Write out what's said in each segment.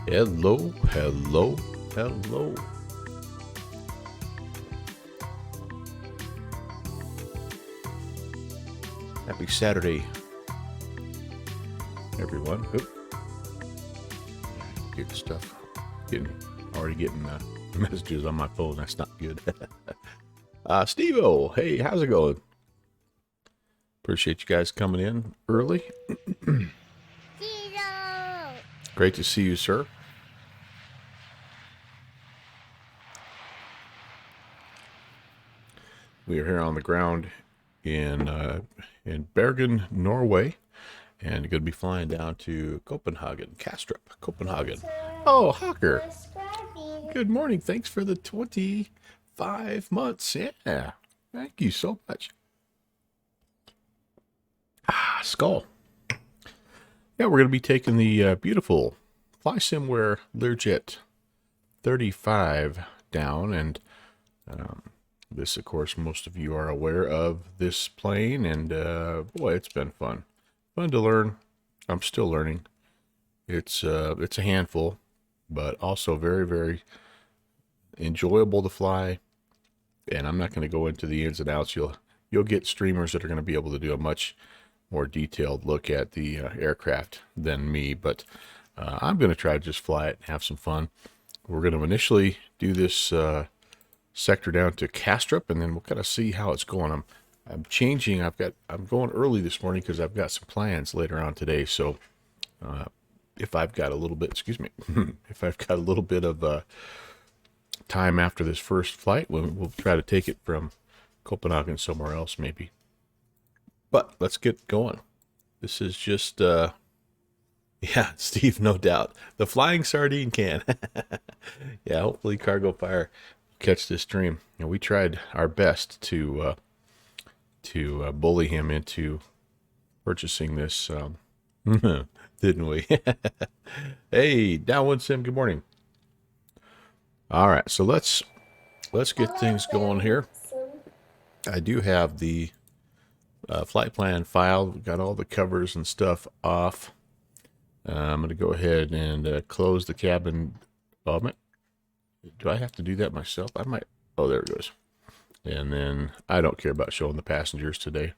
Hello, hello, hello. Happy Saturday, everyone. Oop. Good stuff. Already getting messages on my phone. That's not good. Steve-O, hey, how's it going? Appreciate you guys coming in early. Great to see you, sir. We are here on the ground in Bergen, Norway, and going to be flying down to Copenhagen, Kastrup, Copenhagen. Oh, Hawker. Good morning. Thanks for the 25 months. Yeah. Thank you so much. Skull. Yeah, we're going to be taking the beautiful FlySimware LearJet 35 down, and this, of course, most of you are aware of this plane, and boy, it's been fun to learn. I'm still learning. It's a handful, but also very, very enjoyable to fly. And I'm not going to go into the ins and outs. You'll get streamers that are going to be able to do a much more detailed look at the aircraft than me, but I'm going to try to just fly it and have some fun. We're going to initially do this sector down to Kastrup, and then we'll kind of see how it's going. I'm changing. I'm going early this morning because I've got some plans later on today. So if I've got a little bit, excuse me, if I've got a little bit of time after this first flight, we'll try to take it from Copenhagen somewhere else maybe. But let's get going. This is just, yeah, Steve, no doubt. The flying sardine can. Yeah, hopefully Cargo Fire will catch this stream. You know, we tried our best to bully him into purchasing this, didn't we? Hey, Downwind Sim, good morning. All right, so let's get things going here. I do have the flight plan file. We've got all the covers and stuff off. I'm going to go ahead and close the cabin element. Do I have to do that myself? I might. Oh, there it goes. And then I don't care about showing the passengers today.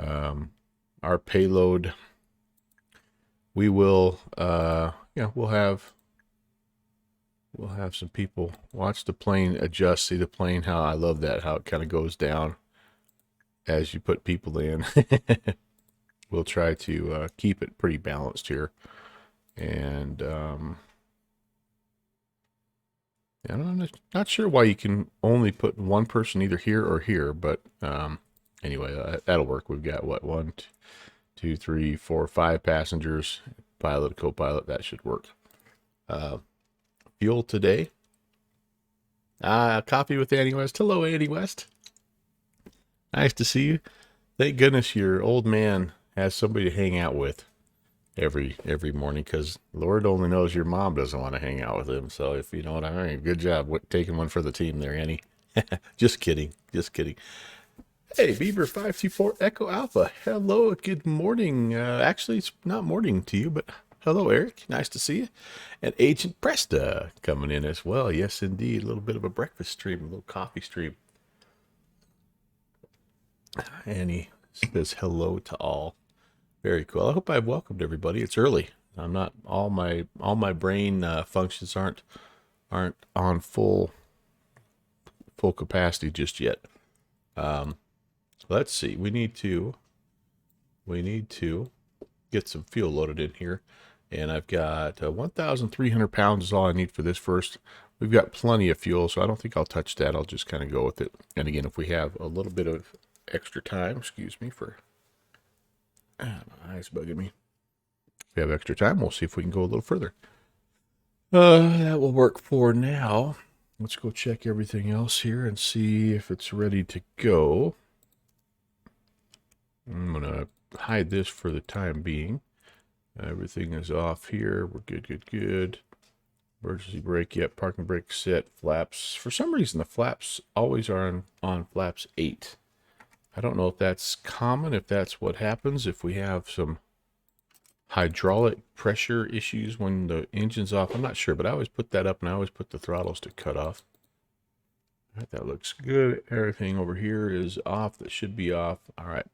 Our payload, we will, we'll have some people watch the plane adjust. See the plane, how I love that, how it kind of goes down as you put people in. We'll try to keep it pretty balanced here. And I'm not sure why you can only put one person either here or here, but anyway, that'll work. We've got what, 1, 2, 3, 4, 5 passengers, pilot, co-pilot. That should work. Fuel today. Coffee with Annie West. Hello, Annie West. Nice to see you. Thank goodness your old man has somebody to hang out with every morning, because Lord only knows your mom doesn't want to hang out with him. So if you know what I mean, good job taking one for the team there, Annie. Just kidding. Hey, Beaver 524 Echo Alpha. Hello, good morning. Actually, it's not morning to you, but hello, Eric. Nice to see you. And Agent Presta coming in as well. Yes, indeed. A little bit of a breakfast stream, a little coffee stream. Annie says hello to all. Very cool. I hope I've welcomed everybody. It's early. I'm not, all my brain functions aren't on full capacity just yet. Let's see. We need to get some fuel loaded in here, and I've got 1,300 pounds is all I need for this first. We've got plenty of fuel, so I don't think I'll touch that. I'll just kind of go with it. And again, if we have a little bit of extra time, excuse me for my eyes bugging me. If we have extra time, we'll see if we can go a little further. That will work for now. Let's go check everything else here and see if it's ready to go. I'm going to hide this for the time being. Everything is off here. We're good. Emergency brake, yep. Parking brake set. Flaps. For some reason, the flaps always are on flaps 8. I don't know if that's common, if that's what happens, if we have some hydraulic pressure issues when the engine's off. I'm not sure, but I always put that up, and I always put the throttles to cut off. All right, that looks good. Everything over here is off that should be off. All right,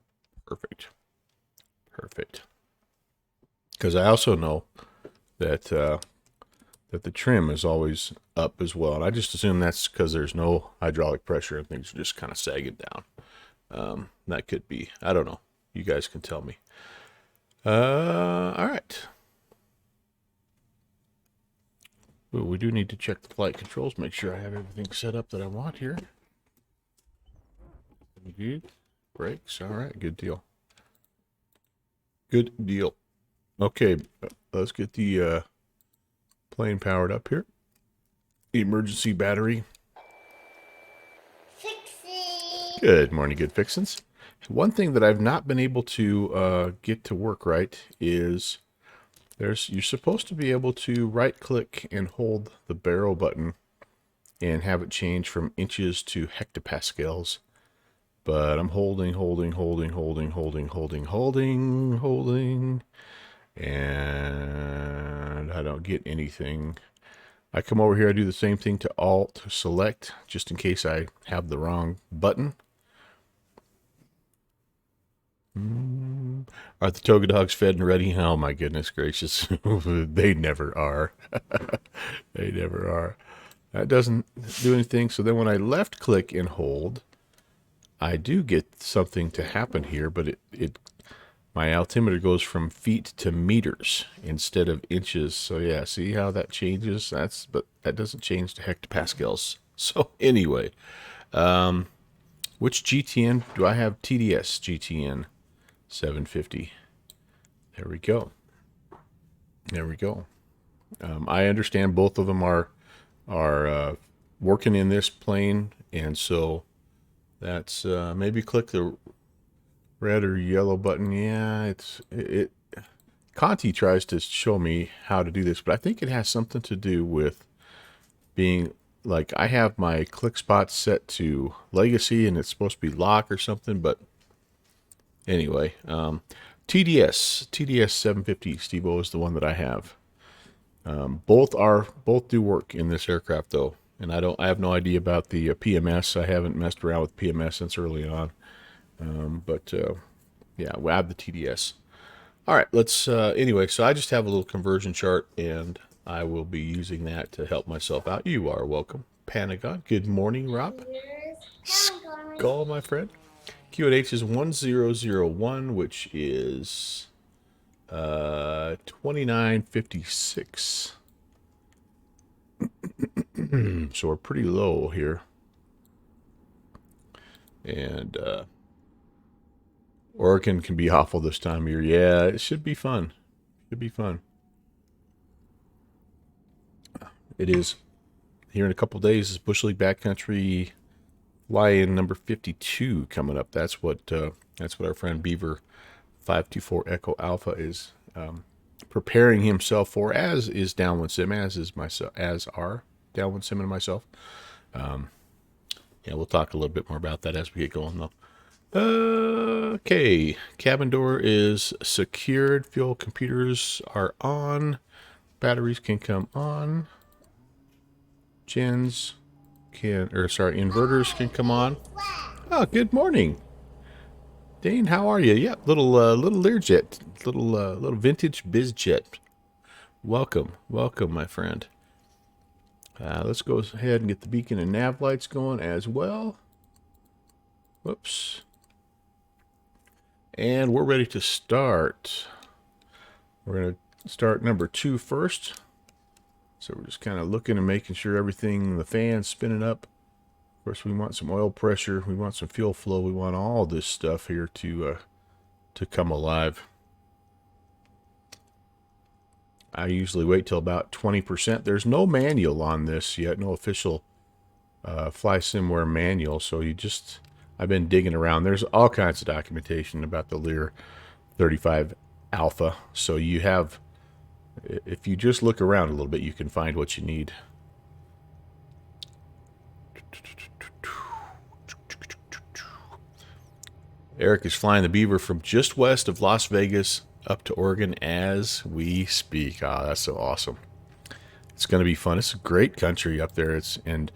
perfect. Perfect. Because I also know that that the trim is always up as well, and I just assume that's because there's no hydraulic pressure and things are just kind of sagging down. That could be. I don't know. You guys can tell me. All right. Well, we do need to check the flight controls, make sure I have everything set up that I want here. Good. Brakes. All right. Good deal. Good deal. Okay. Let's get the plane powered up here. Emergency battery. Fixie. Good morning, good fixins. One thing that I've not been able to get to work right is you're supposed to be able to right click and hold the barrel button and have it change from inches to hectopascals. But I'm holding, and I don't get anything. I come over here, I do the same thing to Alt select, just in case I have the wrong button. Are the Toga dogs fed and ready? Oh my goodness gracious. They never are. They never are. That doesn't do anything. So then when I left click and hold, I do get something to happen here, but my altimeter goes from feet to meters instead of inches. So yeah, see how that changes? But that doesn't change to hectopascals. So anyway, which GTN do I have? TDS GTN 750. There we go. There we go. I understand both of them are working in this plane, and so that's maybe click the red or yellow button. Yeah, it Conti tries to show me how to do this, but I think it has something to do with being like I have my click spot set to legacy and it's supposed to be lock or something, but anyway, TDS 750 Steve-O is the one that I have. Both do work in this aircraft though, and I have no idea about the PMS. I haven't messed around with PMS since early on. But yeah, we have the TDS. All right, let's anyway, so I just have a little conversion chart and I will be using that to help myself out. You are welcome. Panagon. Good morning, Rob. Skull, my friend. QNH is 1001, which is 2956. So we're pretty low here. And Oregon can be awful this time of year. Yeah, it should be fun. Should be fun. It is. Here in a couple days is Bush League Backcountry fly-in number 52 coming up. That's what our friend Beaver 524 Echo Alpha is preparing himself for, as is Downwind Sim, as are Downwind Sim and myself. Yeah, we'll talk a little bit more about that as we get going though. Okay, cabin door is secured. Fuel computers are on. Batteries can come on. Inverters can come on. Oh, good morning, Dane. How are you? Yeah, little LearJet, little vintage BizJet. Welcome, my friend. Let's go ahead and get the beacon and nav lights going as well. Whoops. And we're ready to start. We're going to start number 2 first. So we're just kind of looking and making sure everything, the fan's spinning up. Of course, we want some oil pressure. We want some fuel flow. We want all this stuff here to come alive. I usually wait till about 20%. There's no manual on this yet, no official FlySimware manual. So I've been digging around. There's all kinds of documentation about the LearJet35 Alpha. So if you just look around a little bit, you can find what you need. Eric is flying the Beaver from just west of Las Vegas up to Oregon as we speak. Ah, that's so awesome. It's going to be fun. It's a great country up there. And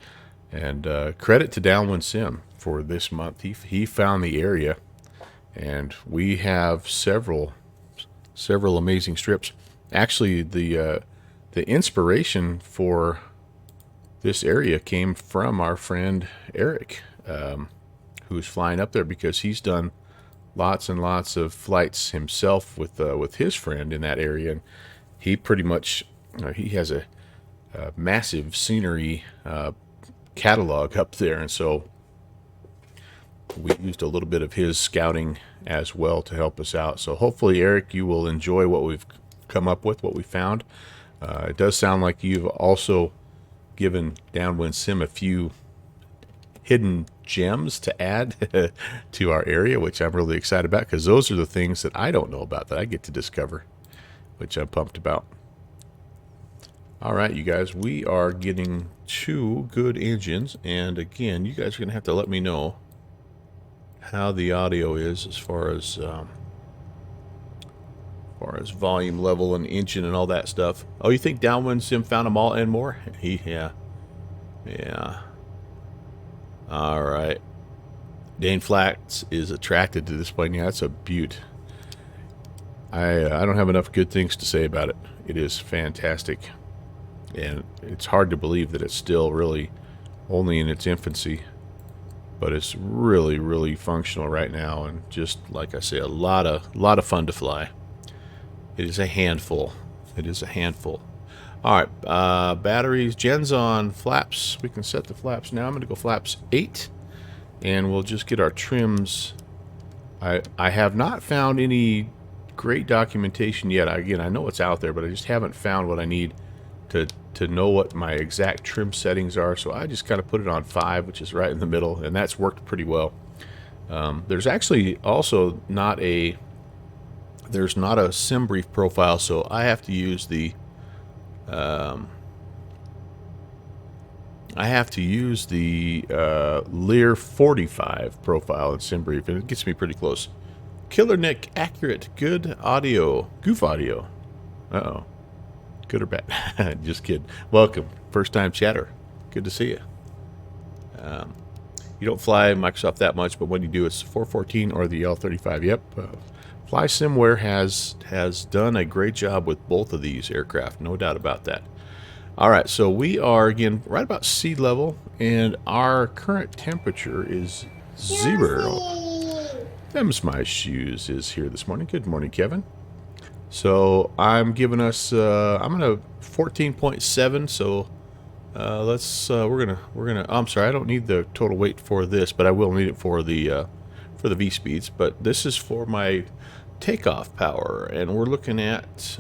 credit to Downwind Sim for this month. He found the area, and we have several amazing strips. Actually, the inspiration for this area came from our friend Eric, who's flying up there because he's done lots and lots of flights himself with his friend in that area, and he pretty much he has a massive scenery catalog up there, and so we used a little bit of his scouting as well to help us out. So hopefully, Eric, you will enjoy what we've come up with, what we found. It does sound like you've also given Downwind Sim a few hidden gems to add to our area, which I'm really excited about, because those are the things that I don't know about that I get to discover, which I'm pumped about. All right, you guys, we are getting 2 good engines, and again, you guys are going to have to let me know how the audio is as far as volume level and engine and all that stuff. Oh, you think Downwind Sim found them all and more? Yeah. All right. Dane Flats is attracted to this plane. Yeah, that's a beaut. I don't have enough good things to say about it. It is fantastic, and it's hard to believe that it's still really only in its infancy, but it's really, really functional right now, and just like I say, a lot of fun to fly. It is a handful. It is a handful. All right, batteries, gens on, flaps. We can set the flaps now. I'm going to go flaps 8, and we'll just get our trims. I have not found any great documentation yet. Again, I know it's out there, but I just haven't found what I need to know what my exact trim settings are. So I just kind of put it on 5, which is right in the middle, and that's worked pretty well. There's actually also not a sim brief profile, so I have to use the LearJet profile in SimBrief, and it gets me pretty close. Killer Nick, accurate, good audio, goof audio. Uh-oh. Good or bad? Just kidding. Welcome. First time chatter. Good to see you. You don't fly Microsoft that much, but when you do, it's 414 or the L35. Yep. FlySimware has done a great job with both of these aircraft, no doubt about that. All right, so we are, again, right about sea level, and our current temperature is 0. Them's my shoes is here this morning. Good morning, Kevin. So I'm giving us, I'm gonna 14.7. So we're gonna. Oh, I'm sorry, I don't need the total weight for this, but I will need it for the V speeds. But this is for my takeoff power, and we're looking at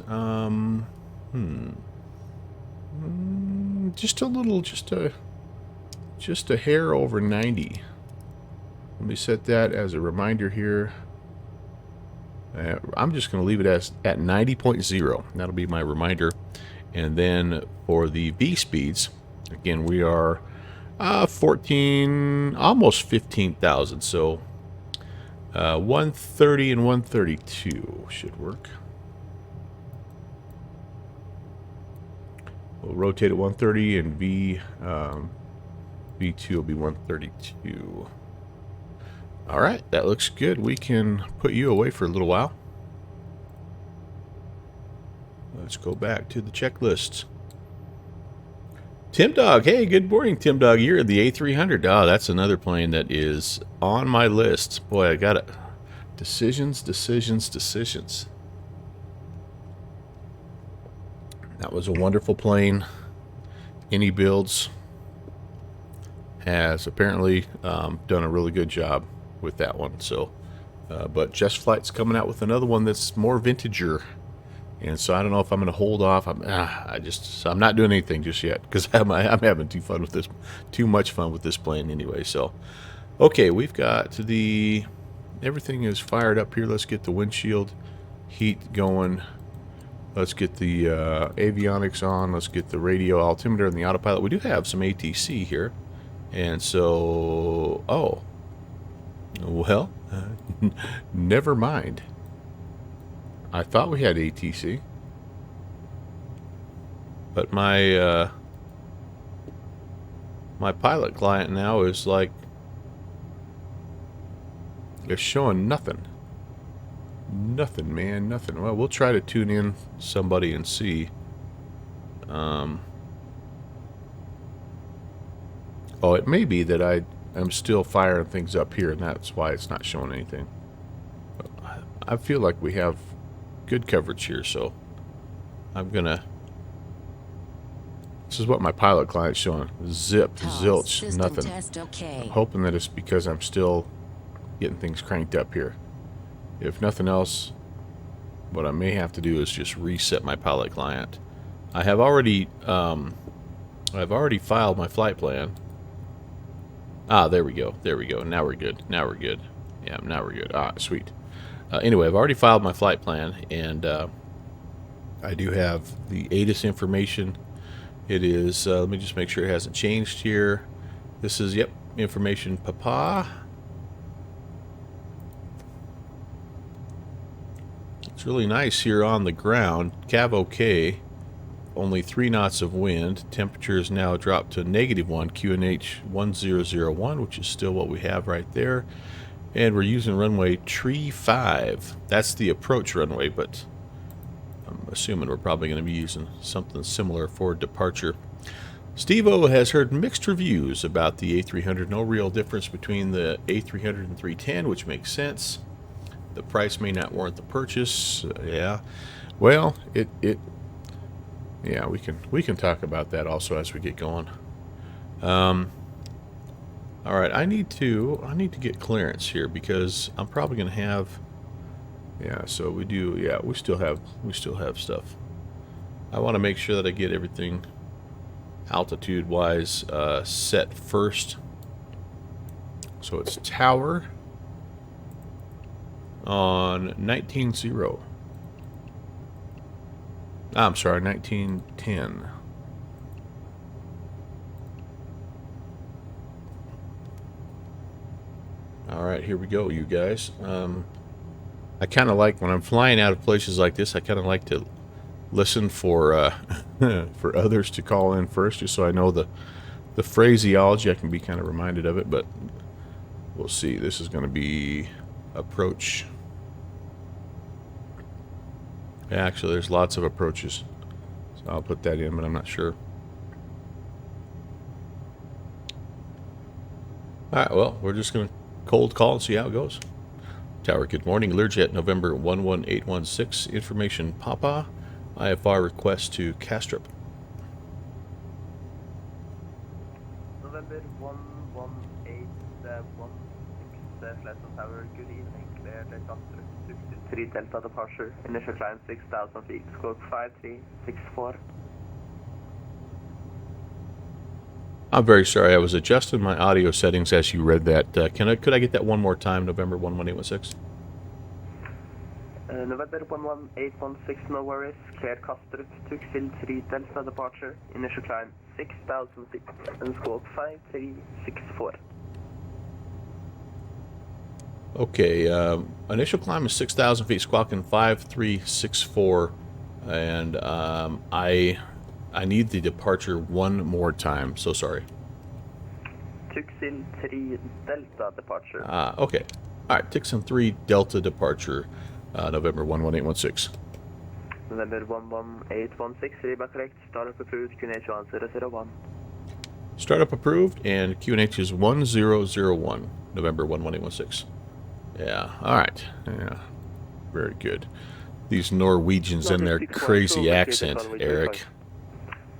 just a little, just a hair over 90. Let me set that as a reminder here. I'm just going to leave it at 90.0. That'll be my reminder. And then for the V speeds, again, we are 14, almost 15,000. So 130 and 132 should work. We'll rotate at 130, and V2 will be 132. All right, that looks good. We can put you away for a little while. Let's go back to the checklist. Tim Dog, hey, good morning, Tim Dog. You're in the A300. Oh, that's another plane that is on my list. Boy, I got it. Decisions. That was a wonderful plane. Any Builds has apparently done a really good job with that one. So, but Just Flight's coming out with another one that's more vintager, and so I don't know if I'm going to hold off. I'm not doing anything just yet because I'm having too much fun with this plane anyway. So, okay, we've got everything is fired up here. Let's get the windshield heat going. Let's get the avionics on. Let's get the radio altimeter and the autopilot. We do have some ATC here, and so well, never mind. I thought we had ATC. But my my pilot client now is like, it's showing nothing. Nothing, man, nothing. Well, we'll try to tune in somebody and see. Oh, it may be that I'm still firing things up here, and that's why it's not showing anything. But I feel like we have good coverage here, so I'm gonna. This is what my pilot client's showing. Zip, zilch, nothing. Okay. I'm hoping that it's because I'm still getting things cranked up here. If nothing else, what I may have to do is just reset my pilot client. I have already, I've already filed my flight plan. Ah, there we go. There we go. Now we're good. Now we're good. Yeah, now we're good. Ah, sweet. Anyway, I've already filed my flight plan, and I do have the ATIS information. It is, let me just make sure it hasn't changed here. This is, yep, information Papa. It's really nice here on the ground. Cav okay. Only 3 knots of wind. Temperature is now dropped to -1, QNH 1001, which is still what we have right there. And we're using runway Tree 5. That's the approach runway, but I'm assuming we're probably going to be using something similar for departure. Steve-O has heard mixed reviews about the A300. No real difference between the A300 and 310, which makes sense. The price may not warrant the purchase. Yeah. Well, yeah, we can talk about that also as we get going. All right, I need to get clearance here because I'm probably going to have. Yeah, so we do. Yeah, we still have stuff. I want to make sure that I get everything altitude-wise set first. So it's tower on 19.0. I'm sorry, 1910. All right, here we go, you guys. I kind of like when I'm flying out of places like this. I kind of like to listen for for others to call in first, just so I know the phraseology. I can be kind of reminded of it. But we'll see. This is going to be approach. Actually, there's lots of approaches, so I'll put that in, but I'm not sure. All right, well, we're just going to cold call and see how it goes. Tower, good morning. LearJet, November 11816. Information Papa. IFR request to Castrop. November 11816. Flight on Tower, good evening. Clear Takeoff 3 Delta departure. Initial climb 6,000 feet. Squawk 5364. I'm very sorry. I was adjusting my audio settings as you read that. Could I get that one more time? November 11816. November 11816. No worries. Clear Castrop. Tuxil 3 Delta departure. Initial climb 6,000 feet. And squawk 5364. Okay, initial climb is 6,000 feet, squawking 5364, and I need the departure one more time. So sorry. Tuxil 3 Delta departure. Okay. All right, Tucson 3 Delta departure, November 11816. November 11816, read correct. Startup approved, QNH 1001. Startup approved, and QNH is 1001, November 11816. Yeah, all right. Yeah, very good. These Norwegians and their crazy accent, Eric.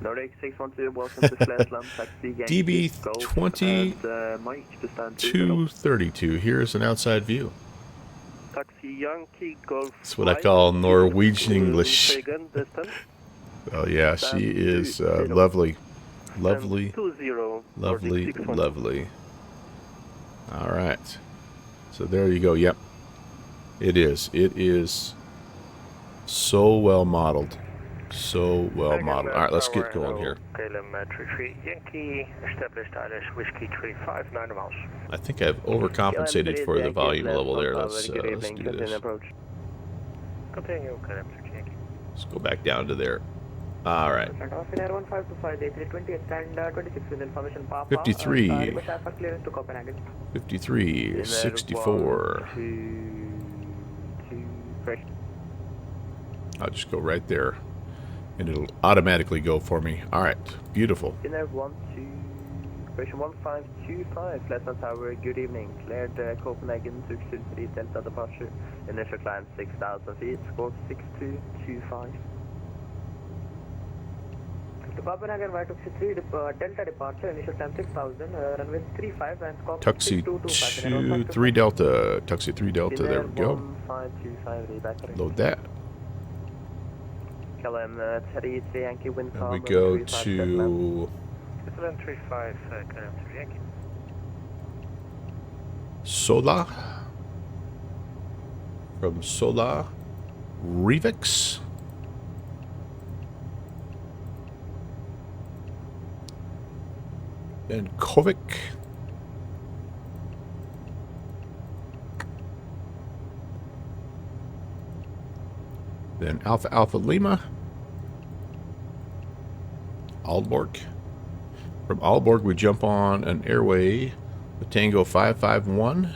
Nordic 612, welcome to Flesland, taxi DB 2232. Here's an outside view. Taxi Yankee Golf. That's what I call Norwegian English. Oh yeah, she is lovely. Lovely. Lovely, lovely. All right. So there you go. Yep. It is. It is so well modeled. So well modeled. All right, let's get going here. Yankee, established ILS Whiskey 35, 9 miles. I think I've overcompensated for the volume level there. Let's do this. Continue, clear to Yankee. Let's go back down to there. All right. Off in Air 152 320 stand 26 with information Papa. 53. Request for clearance to Copenhagen. 53, 64. I'll just go right there, and it'll automatically go for me. All right, beautiful. Dinner 1525, Pleasant Tower, good evening. Cleared Copenhagen, took 3 Delta departure. Initial climb 6,000 feet, squawk 6225. To Copenhagen, Y took 3 Delta departure, initial climb 6,000, runway 35 and squawk Taxi 225. 3 Delta, Taxi 3 Delta, there we go. 1525, Load that. KLM 33 Yankee wind And we calm, go 35 to 35 KLM 3 Yankee. Sola. From Sola, Revix. Then Kovic. Then Alpha Alpha Lima. Aalborg. From Aalborg, we jump on an airway, the Tango 551.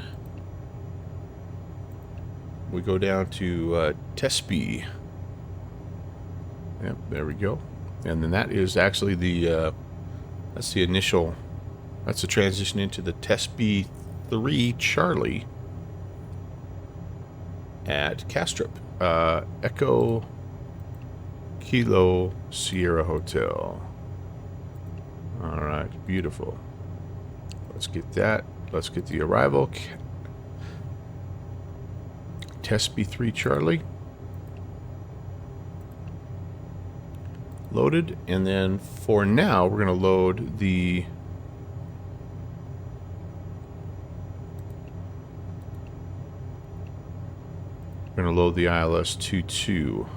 We go down to Tespi. Yep, there we go. And then that is actually the that's the initial. That's the transition into the Tespi 3 Charlie at Castrop. Echo Kilo Sierra Hotel. All right, beautiful. Let's get that. Let's get the arrival. Tespi 3 Charlie. Loaded, and then for now, we're going to load the ILS-22.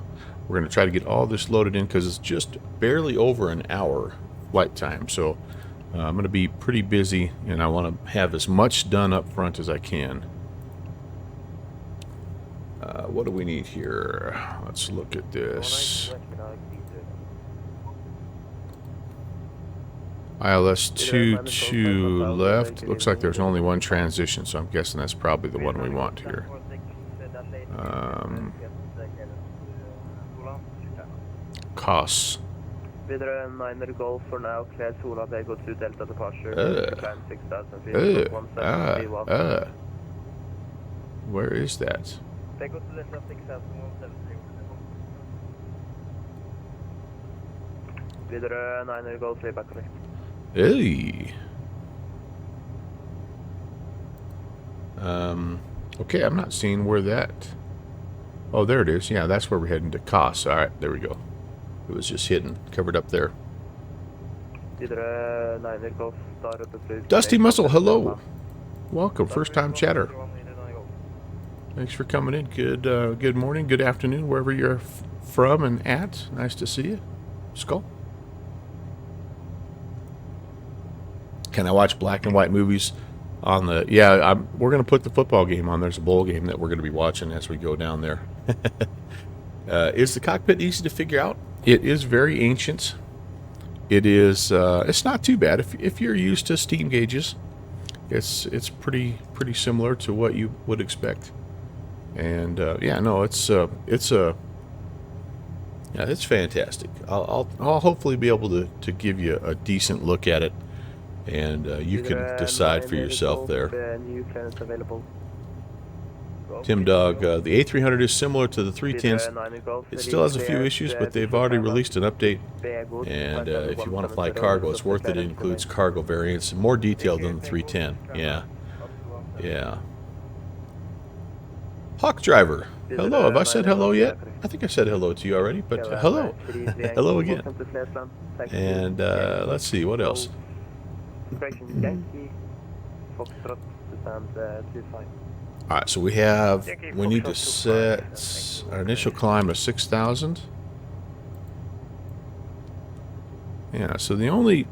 We're going to try to get all this loaded in because it's just barely over an hour flight time. So I'm going to be pretty busy, and I want to have as much done up front as I can. What do we need here? Let's look at this. ILS-22 left. Looks like there's only one transition, so I'm guessing that's probably the one we want here. Costs. Videre 9 Golf for now, clear Sola, they go to Delta departure. Climb 6,000 feet, 173. Where is that? They go to Delta 6,173. Videre 9 Golf, playback correct. Hey. Okay, I'm not seeing where that. Oh, there it is. Yeah, that's where we're heading to Kos. All right, there we go. It was just hidden, covered up there. Videre 9 Golf, start at the place. Dusty Muscle, hello. Welcome, first time chatter. Thanks for coming in. Good morning, good afternoon, wherever you're from and at. Nice to see you. Skull. Can I watch black and white movies on the... Yeah, we're going to put the football game on. There's a bowl game that we're going to be watching as we go down there. Is the cockpit easy to figure out? It is very ancient. It is... it's not too bad. If you're used to steam gauges, it's pretty similar to what you would expect. And, yeah, no, it's fantastic. I'll hopefully be able to give you a decent look at it. And you can decide for yourself there. Tim Dog, the A300 is similar to the 310s. It still has a few issues, but they've already released an update. And if you want to fly cargo, it's worth it. It includes cargo variants, more detailed than the 310. Yeah. Yeah. Hawk Driver, hello. Have I said hello yet? I think I said hello to you already, but hello. Hello again. And let's see, what else? Alright, so we need to set our initial climb of 6,000. Yeah, so the only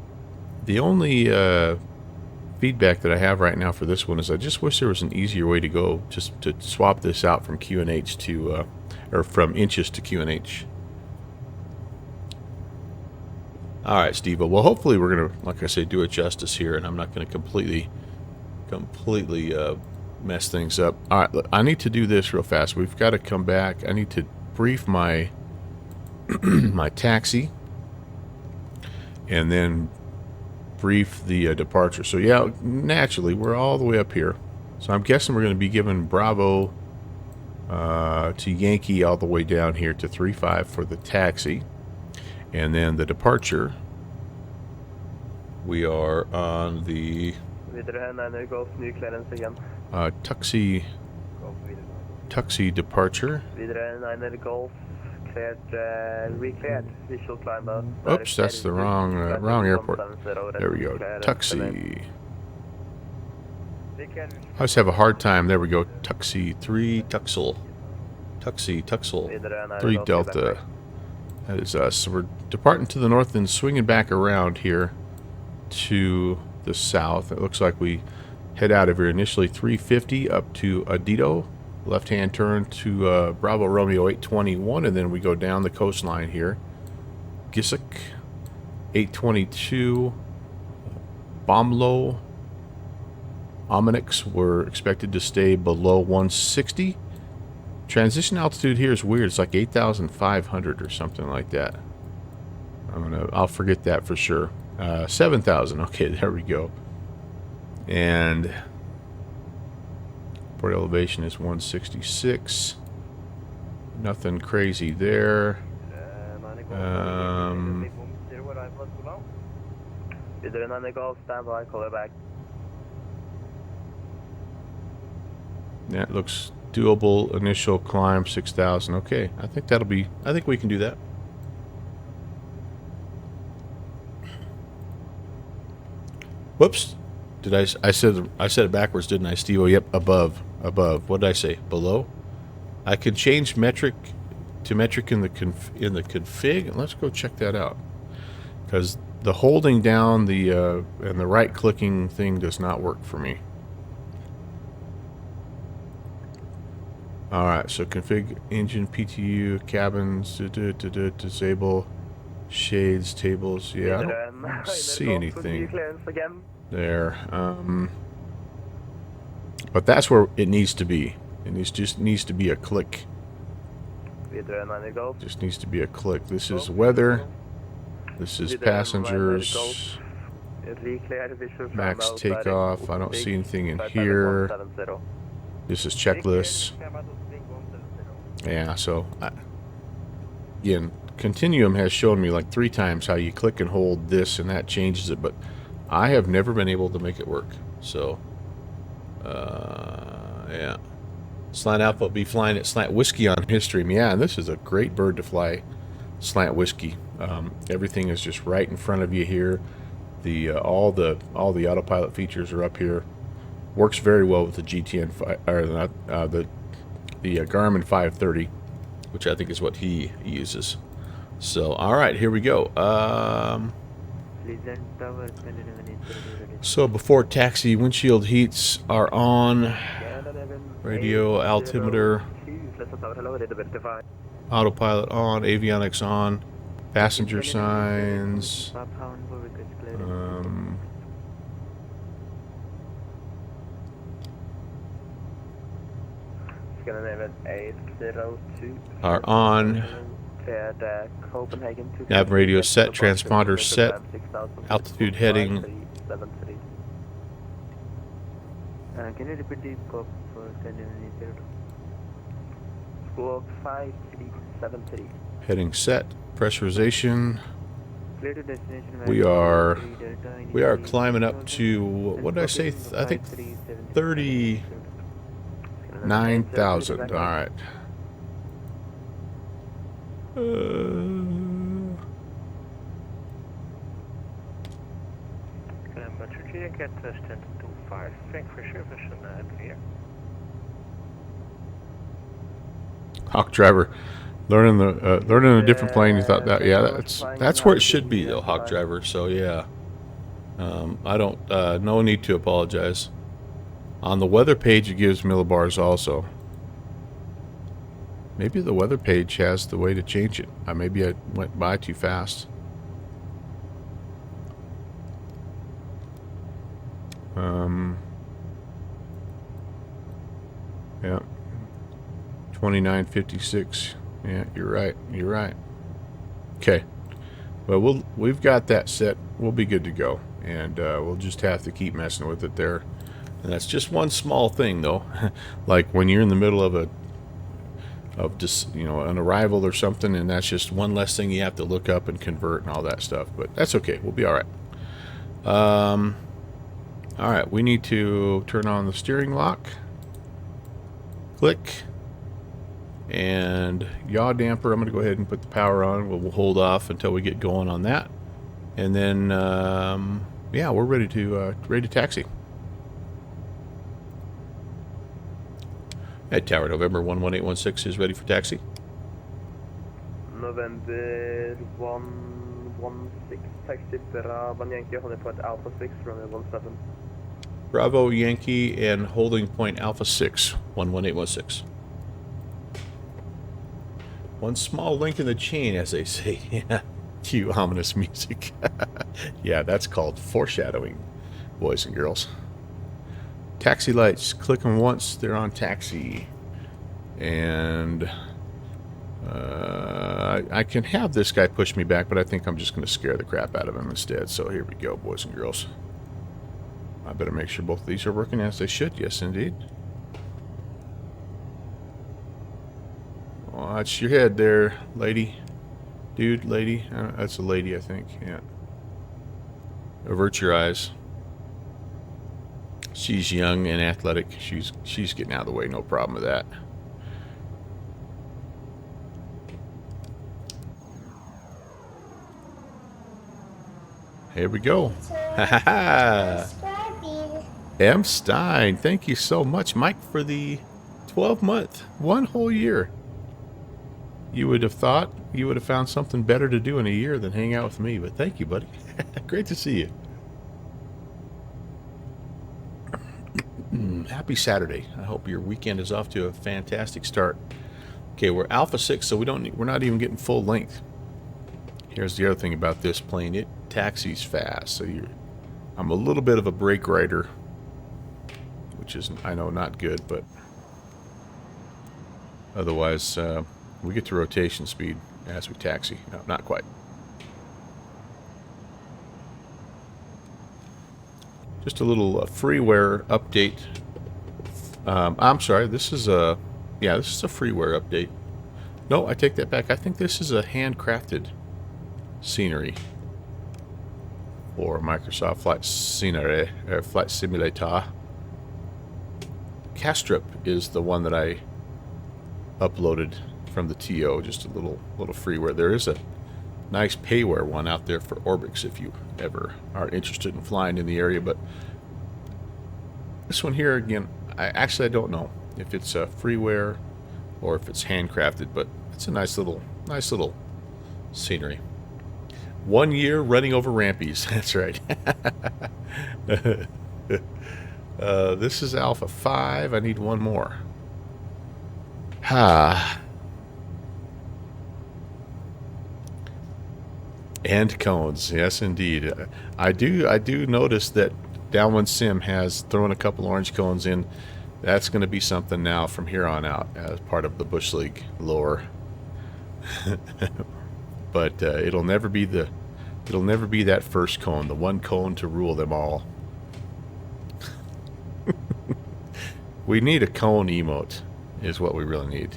feedback that I have right now for this one is I just wish there was an easier way to go, just to swap this out from QNH to, or from inches to QNH. All right, Steve. Well, hopefully we're gonna, like I say, do it justice here, and I'm not gonna completely mess things up. All right, look, I need to do this real fast. We've got to come back. I need to brief my my taxi, and then brief the departure. So yeah, naturally we're all the way up here. So I'm guessing we're going to be giving Bravo to Yankee all the way down here to 35 for the taxi, and then the departure. We are on the Tuxie departure. Oops, that's the wrong airport. There we go. Tuxie. I always have a hard time. There we go. Tuxie 3 Tuxel. Tuxel 3 Delta. That is us. So we're departing to the north and swinging back around here to the south. It looks like we head out of here initially 350 up to Adito. Left-hand turn to Bravo Romeo 821, and then we go down the coastline here. Gisik 822. Bomlo. Ominix, we're expected to stay below 160. Transition altitude here is weird. It's like 8,500 or something like that. I'll forget that for sure. 7,000. Okay, there we go. And port elevation is 166. Nothing crazy there. That looks doable. Initial climb 6,000. Okay, I think we can do that. Whoops. I said it backwards, didn't I, Steve? Oh, yep, above. What did I say? Below? I can change metric to metric in the config. Let's go check that out. Because the holding down the and the right clicking thing does not work for me. Alright, so config engine, PTU, cabins, disable, shades, tables. Yeah, I don't see anything there. But that's where it needs to be. Just needs to be a click. Just needs to be a click. This is weather. This is passengers. Max takeoff. I don't see anything in here. This is checklists. Yeah, so again, Continuum has shown me like 3 times how you click and hold this and that changes it, but I have never been able to make it work. So yeah. Slant Alpha will be flying at Slant Whiskey on Histream. Yeah, and this is a great bird to fly Slant Whiskey. Everything is just right in front of you here. All the autopilot features are up here. Works very well with the GTN the Garmin 530, which I think is what he uses. So, all right, here we go. So before taxi, windshield heats are on. Radio, altimeter, autopilot on, avionics on, passenger signs. Are on. Nav radio set, transponder set, altitude heading. Can you repeat the code for Squawk 5373. Heading set, pressurization. We are climbing up to, what did I say? I think 39,000. All right. Hawk driver, learning a different plane. You thought that? Yeah, that's where it should be though, Hawk driver. So yeah, I don't. No need to apologize. On the weather page, it gives millibars also. Maybe the weather page has the way to change it. Maybe I went by too fast. Yeah. 29:56. Yeah, you're right. You're right. Okay. Well, we've got that set. We'll be good to go, and we'll just have to keep messing with it there. And that's just one small thing, though. Like when you're in the middle of just an arrival or something, and that's just one less thing you have to look up and convert and all that stuff. But that's okay. We'll be all right. All right. We need to turn on the steering lock. Click. And yaw damper, I'm going to go ahead and put the power on. We'll hold off until we get going on that. And then, yeah, we're ready to taxi. At Tower November 11816 is ready for taxi. November 116, taxi Bravo Yankee, holding point Alpha 6, runway 17. Bravo Yankee and holding point Alpha 6, 11816. One small link in the chain, as they say. Yeah, cue ominous music. Yeah, that's called foreshadowing, boys and girls. Taxi lights. Click them once, they're on taxi. And I can have this guy push me back, but I think I'm just going to scare the crap out of him instead. So here we go, boys and girls. I better make sure both of these are working as they should. Yes, indeed. Watch your head there, lady. Dude, lady. That's a lady, I think. Yeah. Avert your eyes. She's young and athletic. She's getting out of the way. No problem with that. Here we go. Ha ha ha. M. Stein. Thank you so much, Mike, for the 12-month, one whole year. You would have thought you would have found something better to do in a year than hang out with me, but thank you, buddy. Great to see you. Happy Saturday. I hope your weekend is off to a fantastic start. Okay, we're Alpha 6, so we're not even getting full length. Here's the other thing about this plane. It taxis fast, so I'm a little bit of a brake rider, which is, I know, not good, but otherwise, we get to rotation speed as we taxi. No, not quite. Just a little freeware update. I'm sorry, this is a freeware update. No, I take that back. I think this is a handcrafted scenery for Microsoft Flight Simulator. Castrip is the one that I uploaded from the TO, just a little freeware. There is a nice payware one out there for Orbix if you ever are interested in flying in the area, but this one here, again, I don't know if it's a freeware or if it's handcrafted, but it's a nice little scenery. 1 year running over rampies. That's right. This is Alpha 5. I need one more. And cones, yes indeed. I do notice that Downwind Sim has thrown a couple orange cones in. That's going to be something now from here on out as part of the Bush League lore. But it'll never be that first cone, the one cone to rule them all. We need a cone emote, is what we really need.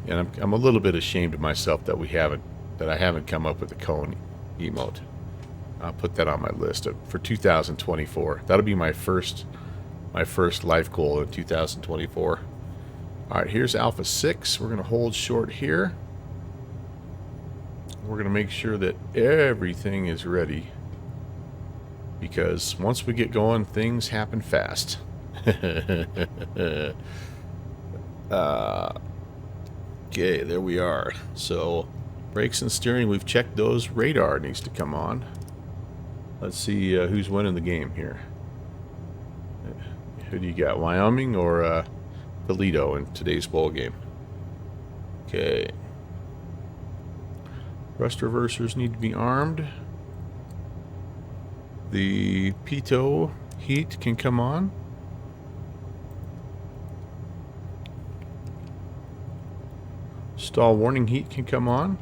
And I'm a little bit ashamed of myself that I haven't come up with a cone emote. I'll put that on my list for 2024. That'll be my first life goal in 2024. All right, here's Alpha 6. We're going to hold short here. We're going to make sure that everything is ready, because once we get going, things happen fast. Okay, there we are. So brakes and steering, we've checked those. Radar needs to come on. Let's see who's winning the game here. Who do you got, Wyoming or Toledo in today's bowl game? Okay. Thrust reversers need to be armed. The pitot heat can come on. Stall warning heat can come on.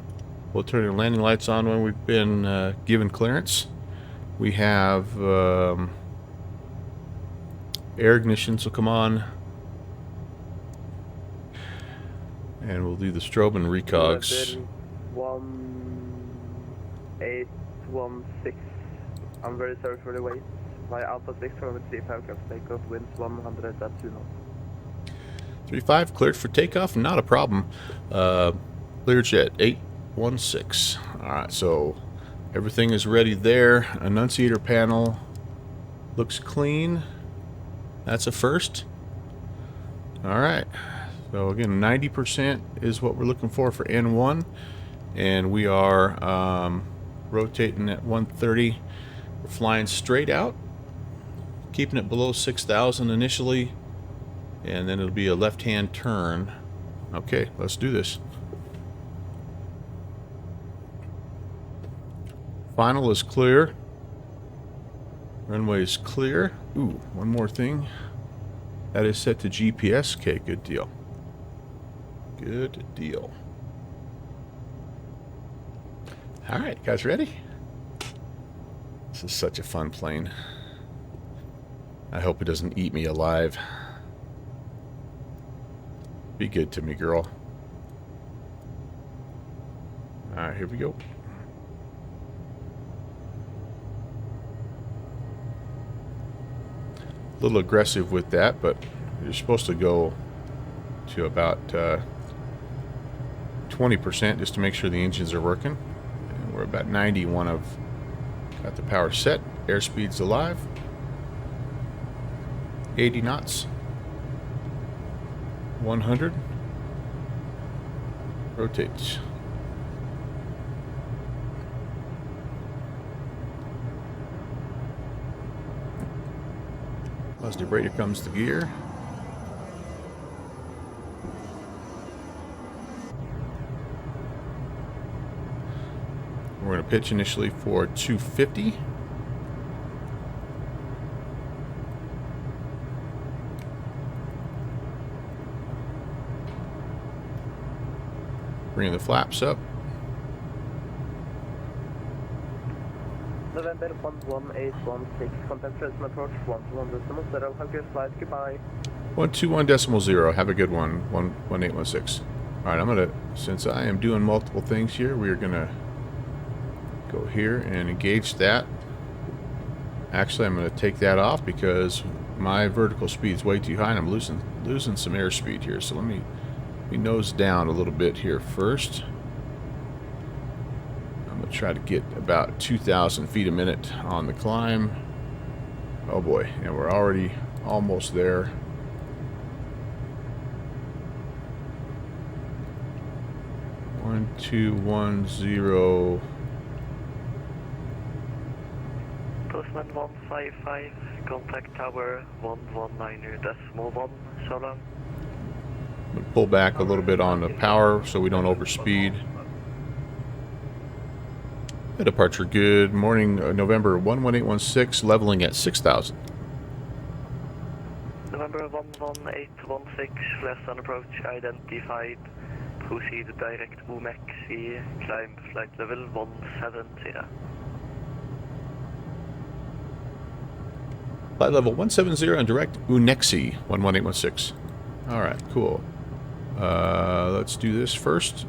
We'll turn the landing lights on when we've been given clearance. We have air ignitions will come on. And we'll do the strobe and recogs. 1816. I'm very sorry for the wait. Fly Alpha 6 from 35 clear for takeoff, winds 100 at 2 knots. 35 cleared for takeoff, not a problem. LearJet 816. Alright, so everything is ready there. Annunciator panel looks clean. That's a first. Alright, so again, 90% is what we're looking for N1. And we are rotating at 130. We're flying straight out, keeping it below 6,000 initially, and then it'll be a left-hand turn. Okay, let's do this. Final is clear. Runway is clear. Ooh, one more thing. That is set to GPS. Okay, good deal. Good deal. All right, guys, ready? This is such a fun plane. I hope it doesn't eat me alive. Be good to me, girl. Alright, here we go. A little aggressive with that, but you're supposed to go to about 20% just to make sure the engines are working. And we're about 91 of. Got the power set. Airspeed's alive. 80 knots. 100. Rotate. Positive rate, here comes the gear. We're going to pitch initially for 250. Bringing the flaps up. November 11816, contact present approach 121.0. Have a good flight, goodbye. 121.0, have a good one. 1816. Alright, I'm going to, since I am doing multiple things here, we are going to go here and engage that. Actually, I'm going to take that off because my vertical speed is way too high and I'm losing some airspeed here. So let me nose down a little bit here first. I'm going to try to get about 2,000 feet a minute on the climb. Oh boy, and we're already almost there. One, 2, 1, 0. Postman 155, contact tower 119.1, so long. I'm going to pull back a little bit on the power so we don't overspeed. Departure good. Morning, November 11816, leveling at 6,000. November 11816, left on approach identified. Proceed direct UNEXI, climb flight level 170. Flight level 170 and direct UNEXI 11816. Alright, cool. Let's do this first.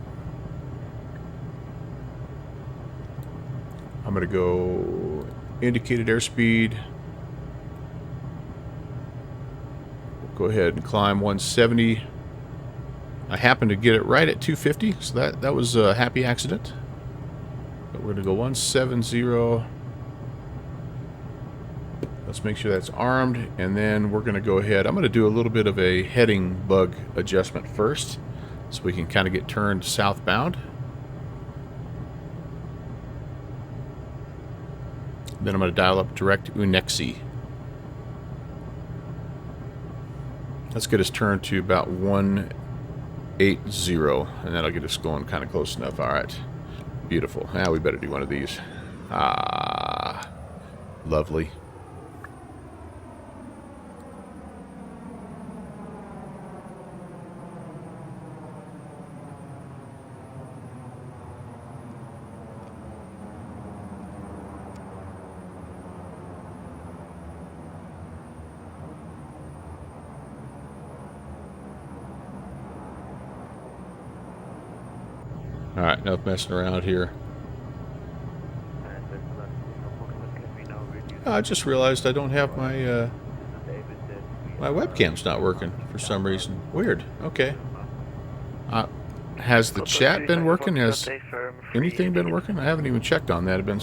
I'm going to go indicated airspeed. We'll go ahead and climb 170. I happened to get it right at 250, so that was a happy accident. But we're going to go 170. Let's make sure that's armed, and then we're going to go ahead. I'm going to do a little bit of a heading bug adjustment first, so we can kind of get turned southbound. Then I'm going to dial up direct UNEXI. Let's get us turned to about 1 80, and that'll get us going kind of close enough. All right, beautiful. Now we better do one of these. Ah, lovely. All right, enough messing around here. I just realized I don't have my my webcam's not working for some reason. Weird. Okay. Has the chat been working? Has anything been working? I haven't even checked on that. I've been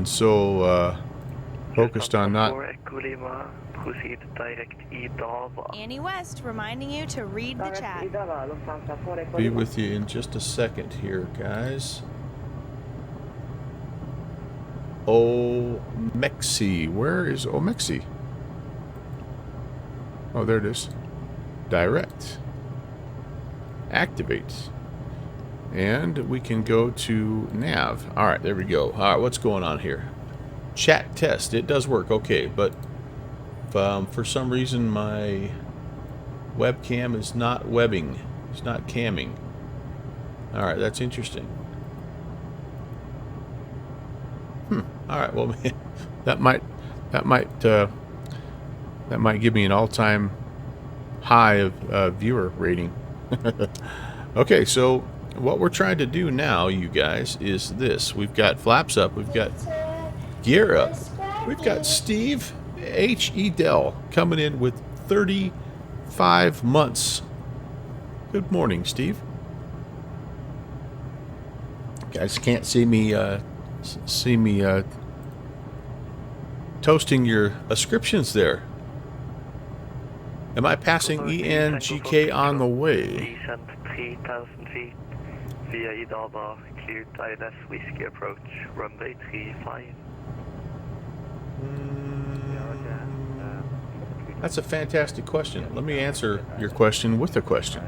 so focused on not. Annie West reminding you to read the chat. Be with you in just a second here, guys. Omexi. Where is Omexi? Oh, there it is. Direct. Activate. And we can go to nav. Alright, there we go. Alright, what's going on here? Chat test. It does work. Okay, but for some reason my webcam is not webbing. It's not camming. Alright, that's interesting. Alright, well, man, that might give me an all-time high of viewer rating. Okay, so what we're trying to do now, you guys, is this. We've got flaps up, we've got gear up, we've got Steve H. Edel coming in with 35 months. Good morning, Steve. You guys can't see me toasting your ascriptions there. Am I passing ENGK on the way? Descent 3,000 feet via Idaba, cleared INS Whiskey approach, runway 35. That's a fantastic question. Let me answer your question with a question.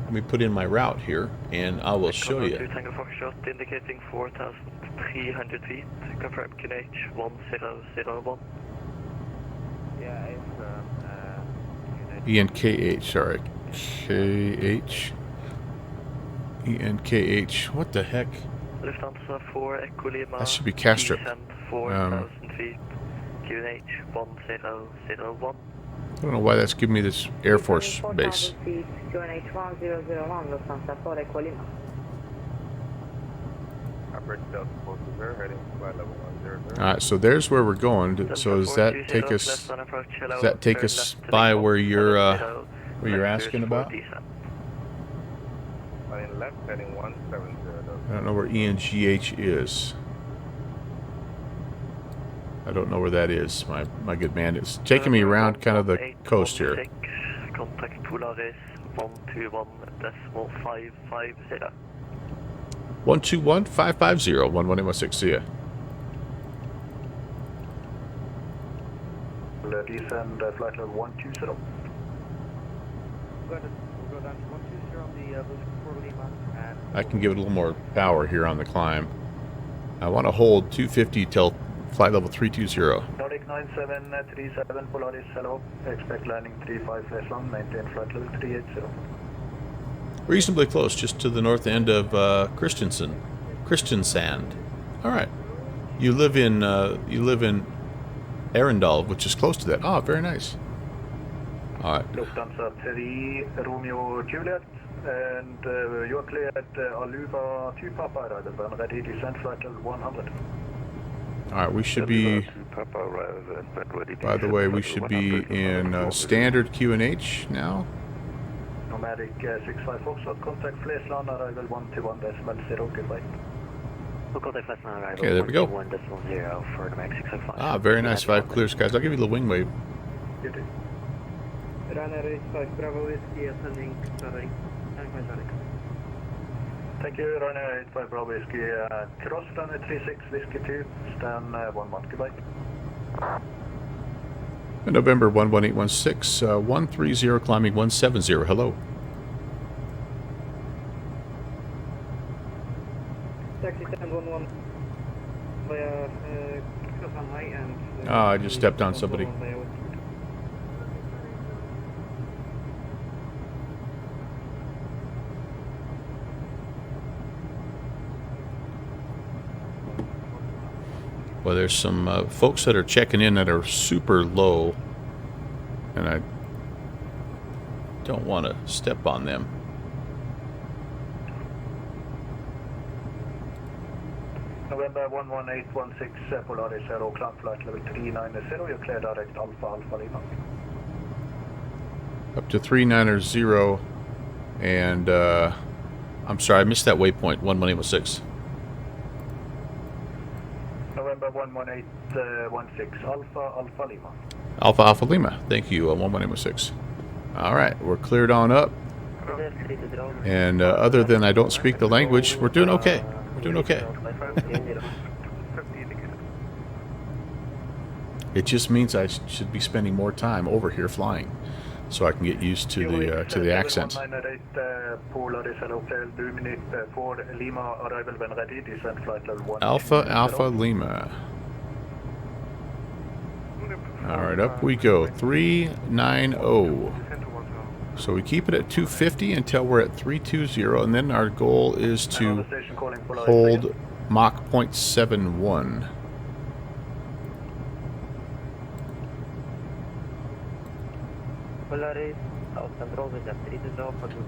Let me put in my route here, and I will show you. Tango Foxtrot indicating 4,300 feet. Confirm QNH 1001. Yeah, ENKH, sorry. KH. ENKH. What the heck? Lufthansa 4 Echo Lima. That should be Castro. 4,000 feet. QNH 1001. I don't know why that's giving me this Air Force base. QNH 1001, Lufthansa 4 Echo Lima. Alright, so there's where we're going. So does that take us by where you're asking about? I don't know where ENGH is. I don't know where that is. My good man is taking me around kind of the coast here. Contact Polaris 121.550. 121-550 11816. See ya. Descend flight level 120. We'll go down to 120 on the Lima. I can give it a little more power here on the climb. I want to hold 250 till flight level 320. Nordic 9737 Polaris, hello. Expect landing 35 Flesland, maintain flight level 380. Reasonably close, just to the north end of Kristiansand. All right. You live in Arendal, which is close to that. Oh, very nice. All right. Lufthansa 3 Romeo Juliet, and you're cleared Aluva 2 Papa arrival, and ready descent flight level 100. All right, we should be. By the way, we should be in standard QNH now. Nomadic 65 Foxtrot, contact Flesland, arrival 121.0, goodbye. Okay, there we go. Ah, very nice. 5 clear skies. I'll give you the wing wave. Runner 85 Bravo Whiskey ascending, starting. Thank you, runner 85 Bravo Whiskey, cross runway 36 Whiskey 2, stand 11, goodbye. November 11816, 130 climbing 170. Hello. Taxi 1011 via Crossman High and... I just stepped on somebody. Well, there's some folks that are checking in that are super low, and I don't want to step on them. November 11816, Polaris Aero, climb flight level 390, you're clear direct Alpha, Alpha Lima. Up to 390, and I'm sorry, I missed that waypoint, 11816. November 11816, Alpha, Alpha Lima. Alpha Alpha Lima, thank you, 11816. Alright, we're cleared on up, and other than I don't speak the language, we're doing okay. We're doing okay. It just means I should be spending more time over here flying, so I can get used to the accent. Alpha Alpha Lima. All right, up we go. 390. So we keep it at 250 until we're at 320, and then our goal is to hold Mach 0.71.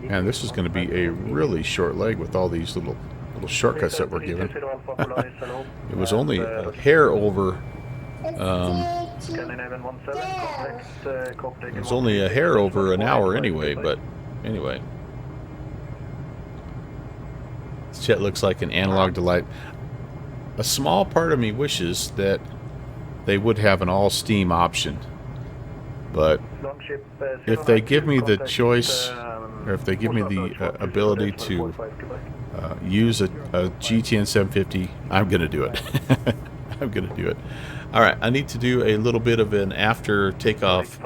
And this is going to be a really short leg with all these little shortcuts that we're given. It was only a hair over. It was only a hair over an hour anyway, but anyway. This jet looks like an analog delight. A small part of me wishes that they would have an all-steam option. But if they give me the choice, or if they give me the ability to use a GTN 750, I'm going to do it. I'm going to do it. All right, I need to do a little bit of an after takeoff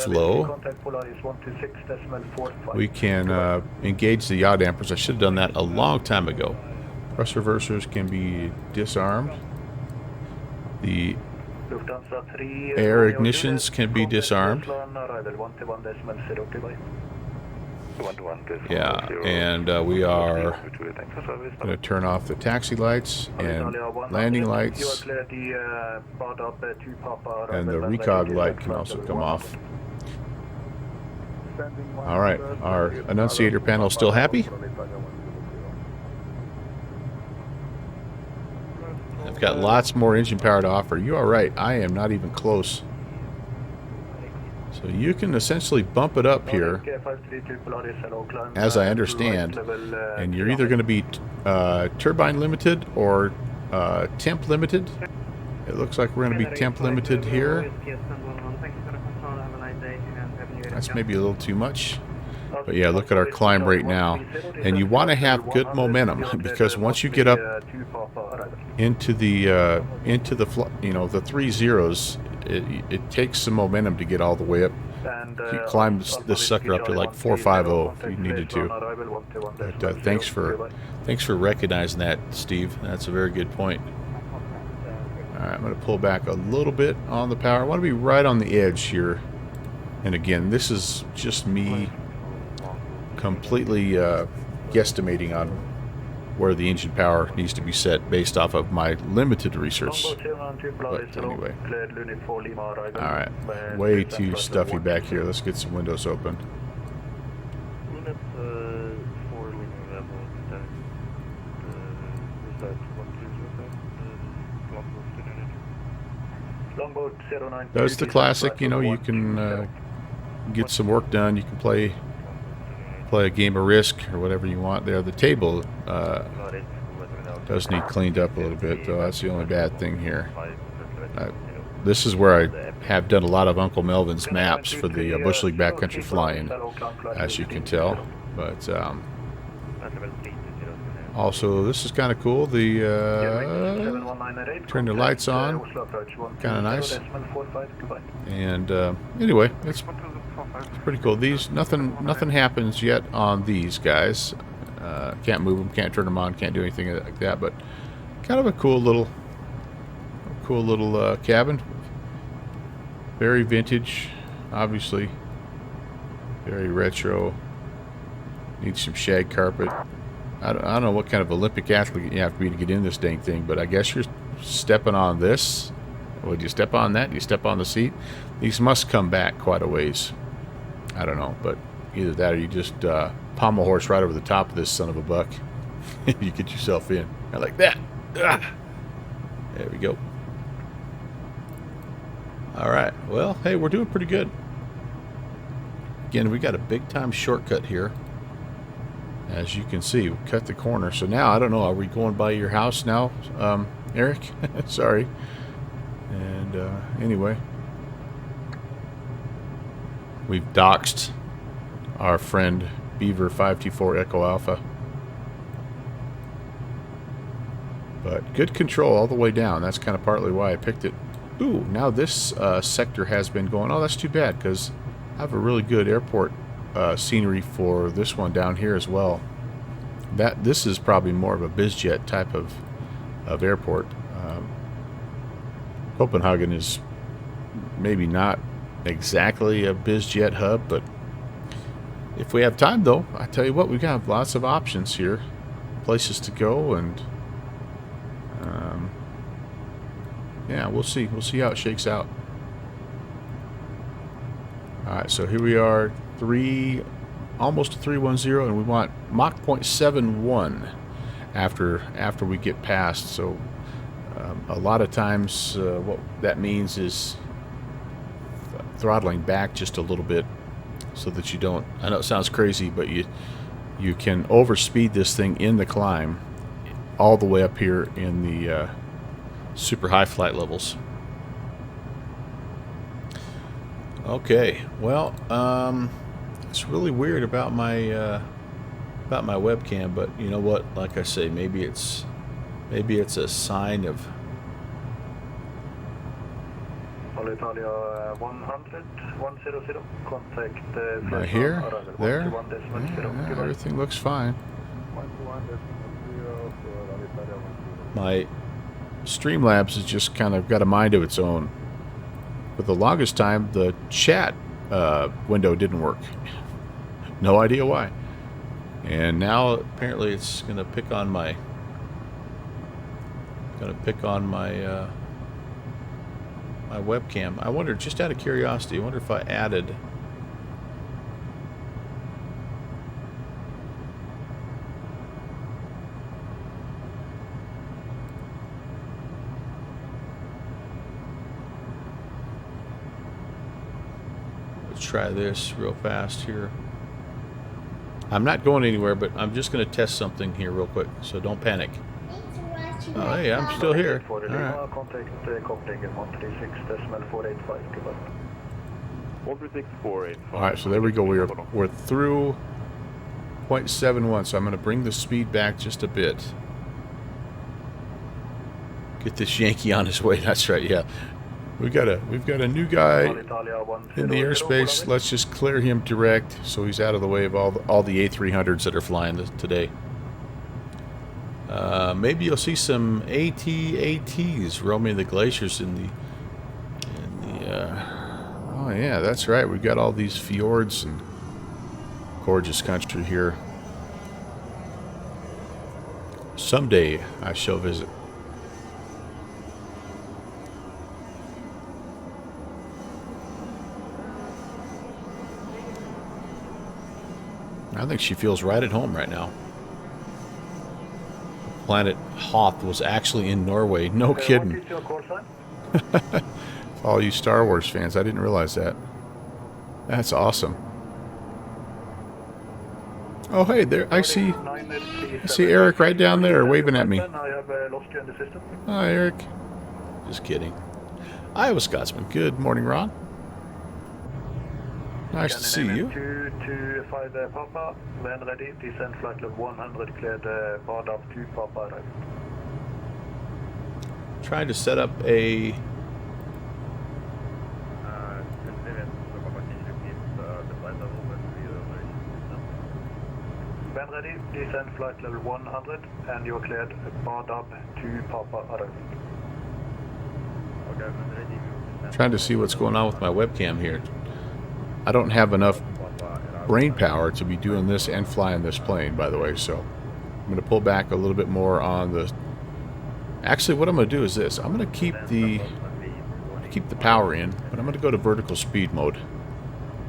flow. We can engage the yaw dampers. I should have done that a long time ago. Thrust reversers can be disarmed. The air ignitions can be disarmed. Yeah, and we are going to turn off the taxi lights and landing lights, and the recog light can also come off. All right, our annunciator panel is still happy. I've got lots more engine power to offer. You are right, I am not even close. So you can essentially bump it up here, as I understand, and you're either going to be turbine limited or temp limited. It looks like we're going to be temp limited here. That's maybe a little too much. But yeah, look at our climb rate now. And you want to have good momentum, because once you get up into the the 3 zeros, it takes some momentum to get all the way up. You climb this sucker up to like 450 if you needed to. But thanks for recognizing that, Steve. That's a very good point. All right, I'm going to pull back a little bit on the power. I want to be right on the edge here. And again, this is just me completely guesstimating on where the engine power needs to be set based off of my limited research. But anyway. Alright, way too stuffy back here. Let's get some windows open. That's the classic, you know, you can get some work done, you can play a game of Risk or whatever you want there. The table does need cleaned up a little bit, though. That's the only bad thing here. This is where I have done a lot of Uncle Melvin's maps for the Bush League Backcountry Flying, as you can tell. But Also, this is kind of cool. The turn the lights on, kind of nice. And anyway, it's pretty cool. These nothing happens yet on these guys. Can't move them, can't turn them on, can't do anything like that. But kind of a cool little cabin. Very vintage, obviously. Very retro. Needs some shag carpet. I don't know what kind of Olympic athlete you have to be to get in this dang thing, but I guess you're stepping on this. Would you step on that? Do you step on the seat? These must come back quite a ways. I don't know, but either that or you just pommel horse right over the top of this son of a buck. You get yourself in. I like that. Ah. There we go. All right. Well, hey, we're doing pretty good. Again, we got a big time shortcut here. As you can see, we cut the corner. So now, I don't know, are we going by your house now, Eric? Sorry. And anyway, we've doxed our friend Beaver 524 Echo Alpha. But good control all the way down. That's kind of partly why I picked it. Ooh, now this sector has been going. Oh, that's too bad, because I have a really good airport scenery for this one down here as well. This is probably more of a bizjet type of airport. Copenhagen is maybe not exactly a bizjet hub, but if we have time, though, I tell you what, we got lots of options here, places to go, and yeah, we'll see. We'll see how it shakes out. All right, so here we are, almost 310, and we want Mach 0.71 after we get past. So a lot of times what that means is throttling back just a little bit so that you don't, I know it sounds crazy, but you can overspeed this thing in the climb all the way up here in the super high flight levels. Okay, well, it's really weird about my webcam, but you know what? Like I say, maybe it's a sign of. Italia 100, 100, contact Am I here? There? Yeah, everything looks fine. My Streamlabs has just kind of got a mind of its own. For the longest time, the chat window didn't work. No idea why. And now apparently it's gonna pick on my my webcam. I wonder, just out of curiosity, I wonder if I added try this real fast here. I'm not going anywhere, but I'm just going to test something here real quick, so don't panic. Oh, hey, I'm still here. All right. All right, so there we go. We're through 0.71, so I'm going to bring the speed back just a bit. Get this Yankee on his way. That's right, yeah. We've got a new guy in the airspace. Let's just clear him direct so he's out of the way of all the A300s that are flying today. Maybe you'll see some AT-ATs roaming the glaciers in the oh yeah, that's right. We've got all these fjords and gorgeous country here. Someday I shall visit. I think she feels right at home right now. Planet Hoth was actually in Norway. No kidding. All you Star Wars fans, I didn't realize that. That's awesome. Oh, hey, there, I see Eric right down there waving at me. Hi, Eric. Just kidding. Iowa Scotsman. Good morning, Ron. Nice to see you. 225 Papa, when ready, descend flight level 100, cleared bar up 2 Papa arrival. Trying to set up a... When ready, descend flight level 100, and you're cleared bar up 2 Papa arrival. Trying to see what's going on with my webcam here. I don't have enough brain power to be doing this and flying this plane, by the way, so I'm going to pull back a little bit more on the... Actually, what I'm going to do is this. I'm going to keep the power in, but I'm going to go to vertical speed mode.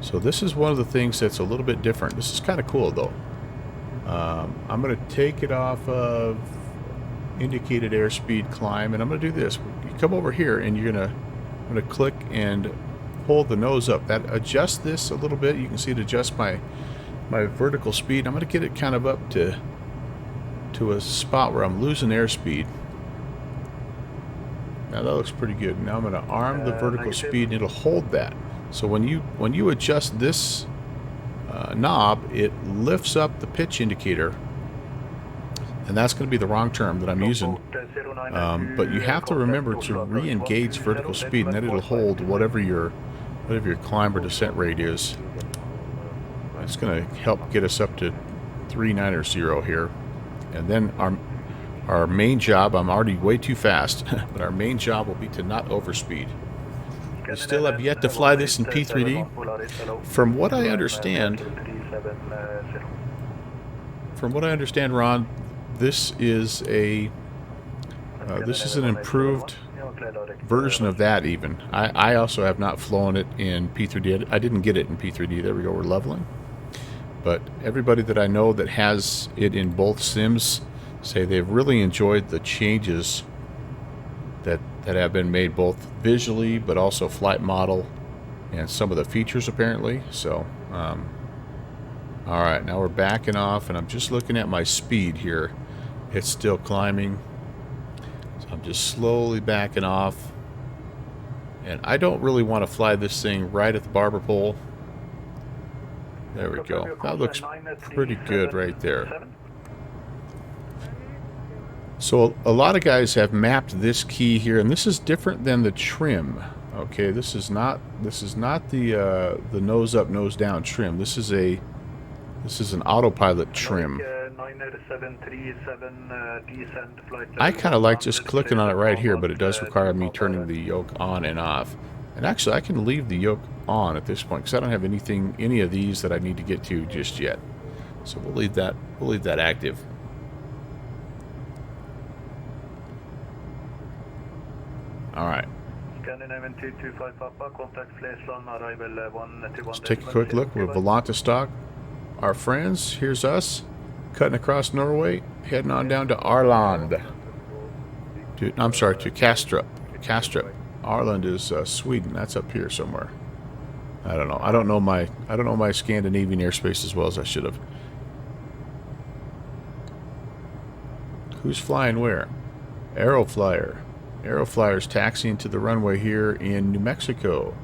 So this is one of the things that's a little bit different. This is kind of cool, though. I'm going to take it off of indicated airspeed climb, and I'm going to do this. You come over here, and I'm going to click and hold the nose up. That adjusts this a little bit. You can see it adjusts my vertical speed. I'm going to get it kind of up to a spot where I'm losing airspeed. Now that looks pretty good. Now I'm going to arm the vertical speed, and it'll hold that. So when you adjust this knob, it lifts up the pitch indicator, and that's going to be the wrong term that I'm using. But you have to remember to re-engage vertical speed, and then it'll hold whatever your climb or descent rate is. It's going to help get us up to 3900 here, and then our main job. I'm already way too fast, but our main job will be to not overspeed. We still have yet to fly this in P3D. From what I understand, Ron, this is an improved version of that even. I also have not flown it in P3D. I didn't get it in P3D. There we go, we're leveling. But everybody that I know that has it in both sims say they've really enjoyed the changes that have been made, both visually but also flight model and some of the features apparently. So alright, now we're backing off, and I'm just looking at my speed here. It's still climbing, so I'm just slowly backing off, and I don't really want to fly this thing right at the barber pole. There we go. That looks pretty good right there. So a lot of guys have mapped this key here, and this is different than the trim. Okay, this is not the nose up, nose down trim. This is an autopilot trim. I kind of like just clicking on it right here, but it does require me turning the yoke on and off. And actually, I can leave the yoke on at this point because I don't have any of these that I need to get to just yet. So we'll leave that active. All right. Let's take a quick look. We're Volanta stock. Our friends, here's us, cutting across Norway, heading on down to Arland. To Kastrup. Kastrup. Arland is Sweden. That's up here somewhere. I don't know. I don't know my Scandinavian airspace as well as I should have. Who's flying where? Aeroflyer. Aeroflyer's taxiing to the runway here in New Mexico.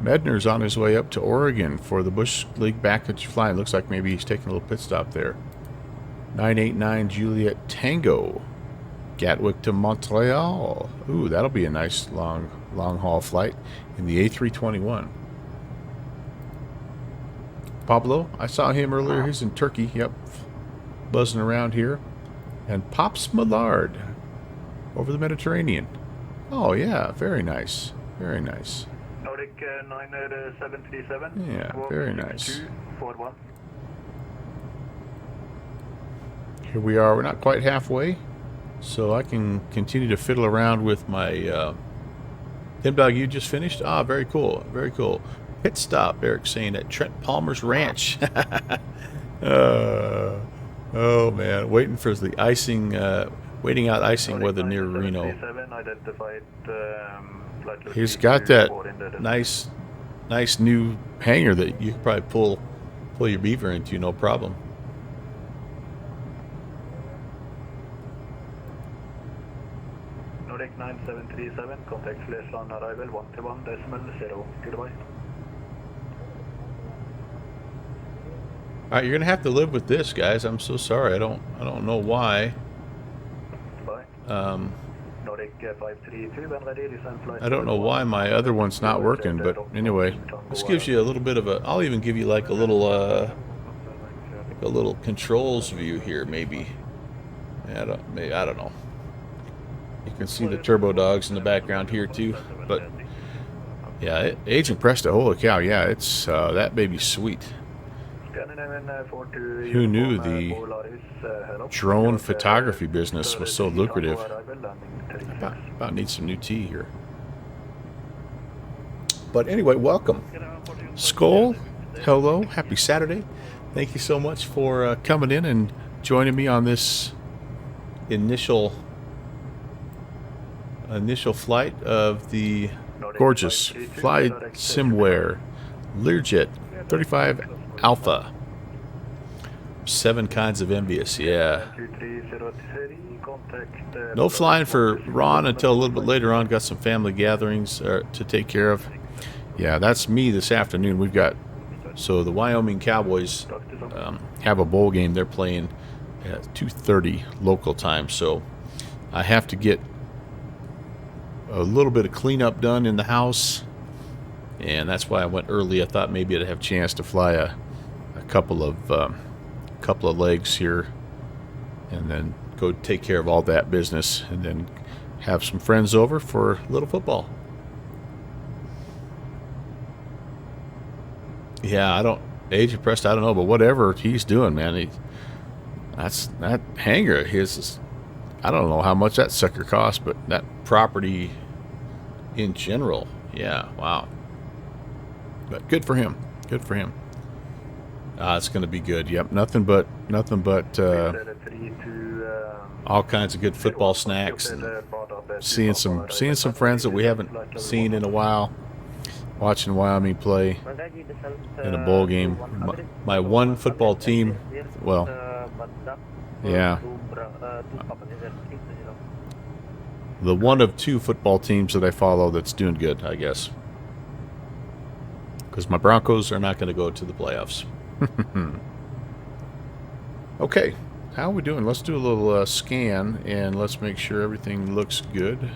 Medner's on his way up to Oregon for the Bush League backcountry flying. Looks like maybe he's taking a little pit stop there. 989 Juliet Tango. Gatwick to Montreal. Ooh, that'll be a nice long haul flight in the A321. Pablo, I saw him earlier. He's in Turkey. Yep, buzzing around here. And Pops Millard over the Mediterranean. Oh yeah, very nice. Very nice. Yeah, very nice. Here we are. We're not quite halfway, so I can continue to fiddle around with my Himdog. You just finished? Ah, very cool. Very cool. Pit stop, Eric saying, at Trent Palmer's Ranch. Oh man, waiting for the icing, waiting out icing weather near Reno. He's got that nice new hangar that you could probably pull your beaver into, no problem. Nordic 9737, contact Flesland arrival 121.0, goodbye. right, you're gonna have to live with this, guys. I'm so sorry. I don't know why. Bye. Nordic 532 and ready, descent flight. I don't know why my other one's not working, but anyway, this gives you a little bit of a. I'll even give you like a little controls view here, maybe. I don't know. You can see the turbo dogs in the background here too, but yeah, Agent Presto, holy cow, yeah, it's that baby's sweet. Who knew the drone photography business was so lucrative? About need some new tea here. But anyway, welcome. Skull, hello, happy Saturday. Thank you so much for coming in and joining me on this initial flight of the gorgeous Fly Simware LearJet 35 Alpha. 7 kinds of envious, yeah. No flying for Ron until a little bit later on. Got some family gatherings to take care of. Yeah, that's me this afternoon. We've got, so the Wyoming Cowboys have a bowl game. They're playing at 2:30 local time, so I have to get a little bit of cleanup done in the house, and that's why I went early. I thought maybe I'd have a chance to fly a couple of legs here, and then go take care of all that business, and then have some friends over for a little football. Yeah, Agent Prest, I don't know, but whatever he's doing, man, that hangar, I don't know how much that sucker costs, but that property in general, yeah, wow. But good for him. Good for him. It's going to be good. Yep, nothing but all kinds of good football snacks, and seeing some friends that we haven't seen in a while. Watching Wyoming play in a bowl game. My one football team, well, yeah, the one of 2 football teams that I follow that's doing good, I guess. Because my Broncos are not going to go to the playoffs. Okay, how are we doing? Let's do a little scan, and let's make sure everything looks good.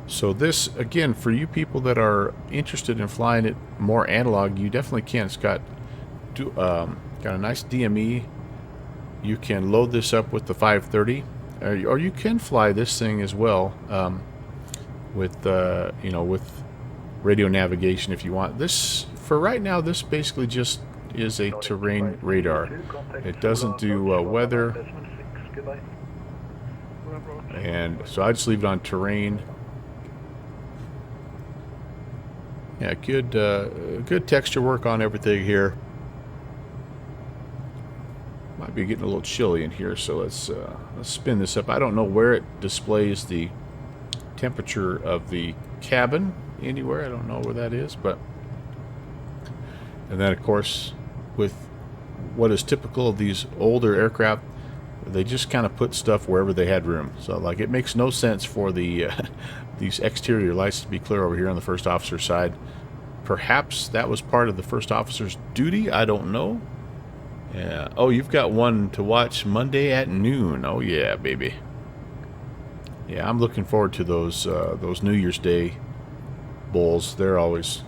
So this, again, for you people that are interested in flying it more analog, you definitely can. It's got a nice DME. You can load this up with the 530, or you can fly this thing as well with with radio navigation if you want. This, for right now, this basically just is a terrain radar. It doesn't do weather, and so I just leave it on terrain. Yeah, good texture work on everything here. Might be getting a little chilly in here, so let's spin this up. I don't know where it displays the temperature of the cabin anywhere. I don't know where that is, but, and then of course, with what is typical of these older aircraft, they just kind of put stuff wherever they had room. So like, it makes no sense for the these exterior lights to be clear over here on the first officer side. Perhaps that was part of the first officer's duty, I don't know. Yeah. Oh, you've got one to watch Monday at noon. Oh yeah, baby. Yeah, I'm looking forward to those New Year's Day bowls. They're always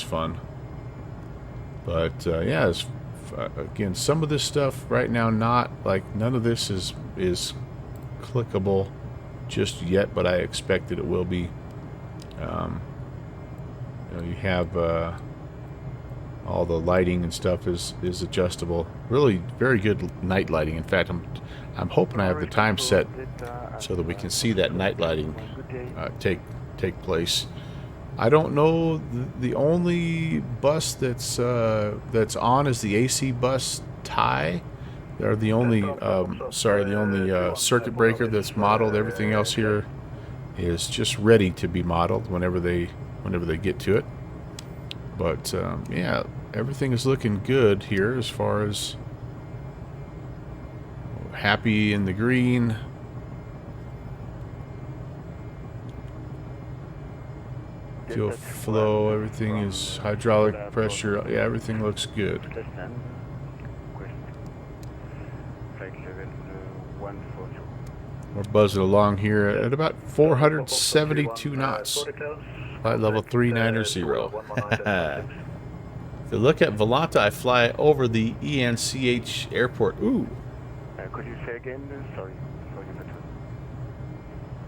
fun. But yeah, again, some of this stuff right now, none of this is clickable just yet, but I expect that it will be. You have all the lighting and stuff is adjustable. Really very good night lighting. In fact, I'm hoping I have the time set so that we can see that night lighting take place. I don't know, the only bus that's on is the AC bus Thai. They're the only circuit breaker that's modeled. Everything else here is just ready to be modeled whenever they get to it. But yeah, everything is looking good here as far as happy in the green. fuel flow, everything is hydraulic pressure. Yeah, everything looks good. We're buzzing along here at about 472 knots. Flight level 390. If you look at Volanta, I fly over the ENCH airport. Ooh. Could you say again? Sorry.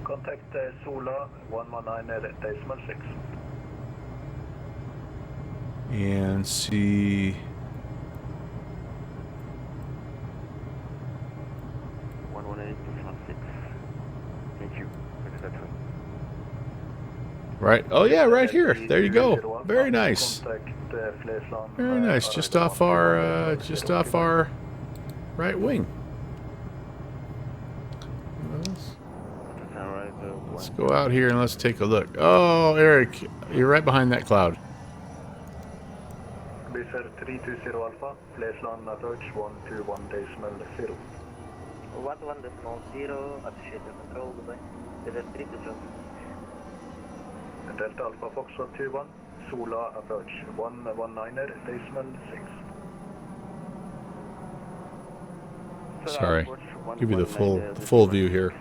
Contact Sola 119.6. And see. 118.6. Thank you. Right. Oh yeah, right here. There you go. Very nice. Very nice. Just off our right wing. Let's go out here and let's take a look. Oh, Eric, you're right behind that cloud. 320 Alpha, place land approach 121.0. 11.0, appreciate the control, goodbye. Delta Alpha Foxtrot 21, Sola approach 119.6. Sorry, give you the full view here.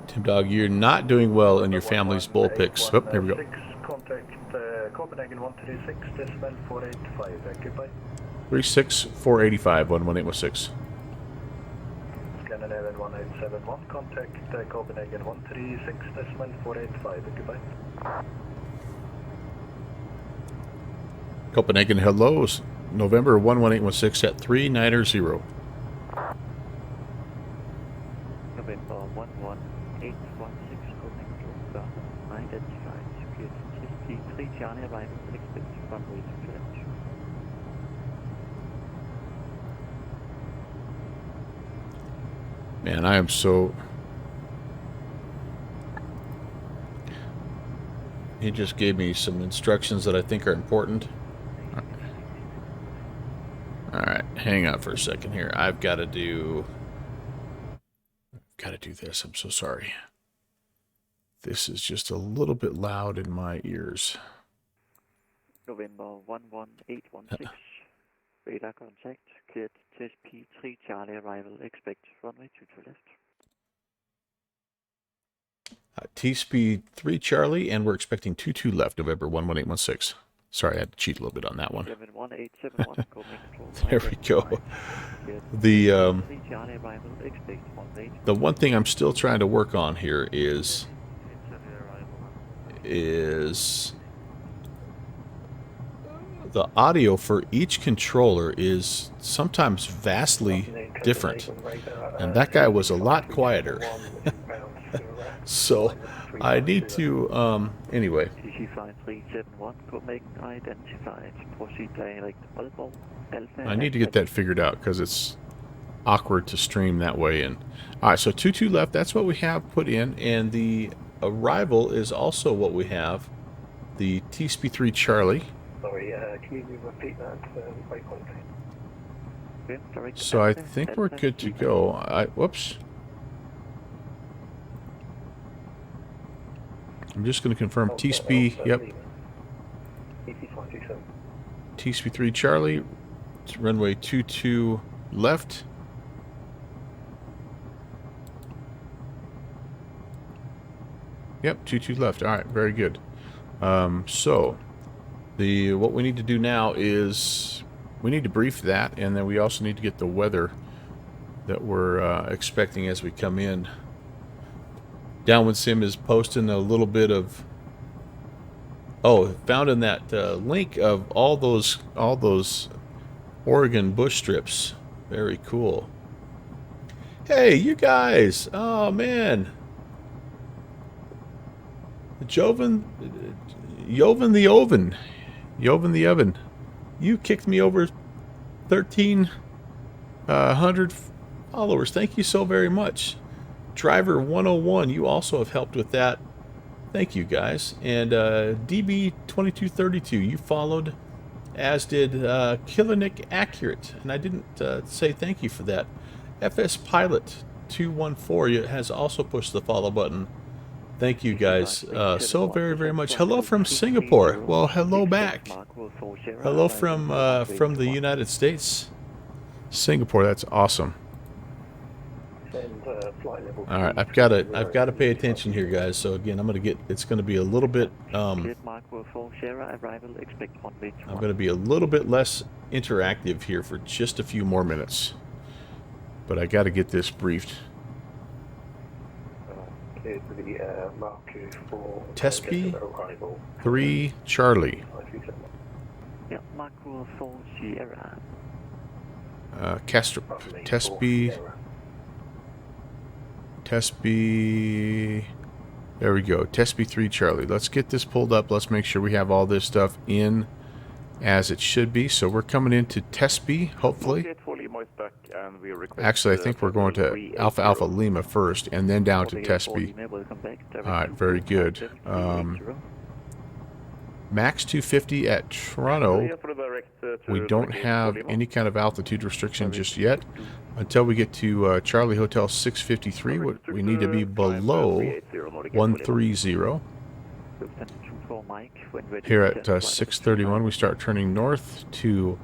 Tim Dog, you're not doing well in your family's bull picks. Oh, there we go. Contact Copenhagen 136.485. Occupy. 36485 11816. Scandinavian 1871. Contact Copenhagen 136.485. Occupy. Copenhagen, hello. November 11816 at 390. November 11816, Copenhagen, identified, security, TSP 3 Charlie, arrival, expect runway to left. Man, I am so... He just gave me some instructions that I think are important. Alright, hang on for a second here. I've got to do this. I'm so sorry. This is just a little bit loud in my ears. November 11816, radar contact, cleared TSP 3 Charlie, arrival, expect runway to left. T-speed 3 Charlie, and we're expecting 22 left, November 11816. Sorry, I had to cheat a little bit on that one. 1871, There we go. The one thing I'm still trying to work on here is the audio for each controller is sometimes vastly different, and that guy was a lot quieter. So I need to anyway. I need to get that figured out because it's awkward to stream that way. And all right, so 22 left. That's what we have put in, and the arrival is also what we have. The TSP3 Charlie. Sorry, can you repeat that? So I think we're good to go. Whoops. I'm just going to confirm TSP. Yep. TSP3 Charlie. Runway 22 left. Yep, 22 left. All right, very good. So what we need to do now is we need to brief that, and then we also need to get the weather that we're expecting as we come in. Downwind Sim is posting a little bit of found in that link of all those Oregon bush strips. Very cool. Hey, you guys! Oh man, Joven the Oven. You kicked me over 1,300 followers. Thank you so very much. Driver 101, you also have helped with that. Thank you, guys. And DB2232, you followed, as did Killernick Accurate. And I didn't say thank you for that. FS Pilot 214 has also pushed the follow button. Thank you guys so very, very much. Hello from Singapore. Well, hello back. Hello from the United States. Singapore, that's awesome. All right, I've got to pay attention here, guys. So again, it's going to be a little bit I'm going to be a little bit less interactive here for just a few more minutes. But I got to get this briefed. Tespe 3 Charlie. Yeah, Marco 4 Sierra. Castrop. Tespe. There we go. Tespe 3 Charlie. Let's get this pulled up. Let's make sure we have all this stuff in as it should be. So we're coming into Tespe, hopefully. Actually, I think we're going to Alpha Alpha Lima first, and then down to Tespe. Alright, very good. Max 250 at Toronto. We don't have any kind of altitude restriction just yet. Until we get to Charlie Hotel 653, we need to be below 130. Here at 631, we start turning north to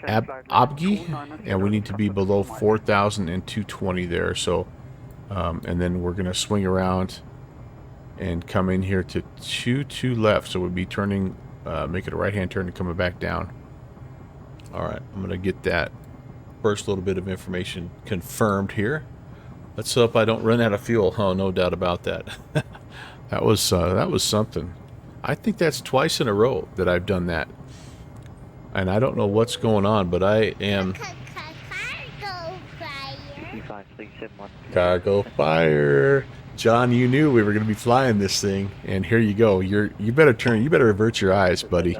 Abgi, and we need to be below 4,220 there. So, and then we're going to swing around and come in here to 22 left. So we'll be turning, making a right-hand turn and coming back down. All right, I'm going to get that first little bit of information confirmed here. Let's hope I don't run out of fuel. Oh, no doubt about that. That was something. I think that's twice in a row that I've done that. And I don't know what's going on, but I am... Cargo fire. John, you knew we were going to be flying this thing, and here you go. You better avert your eyes, buddy.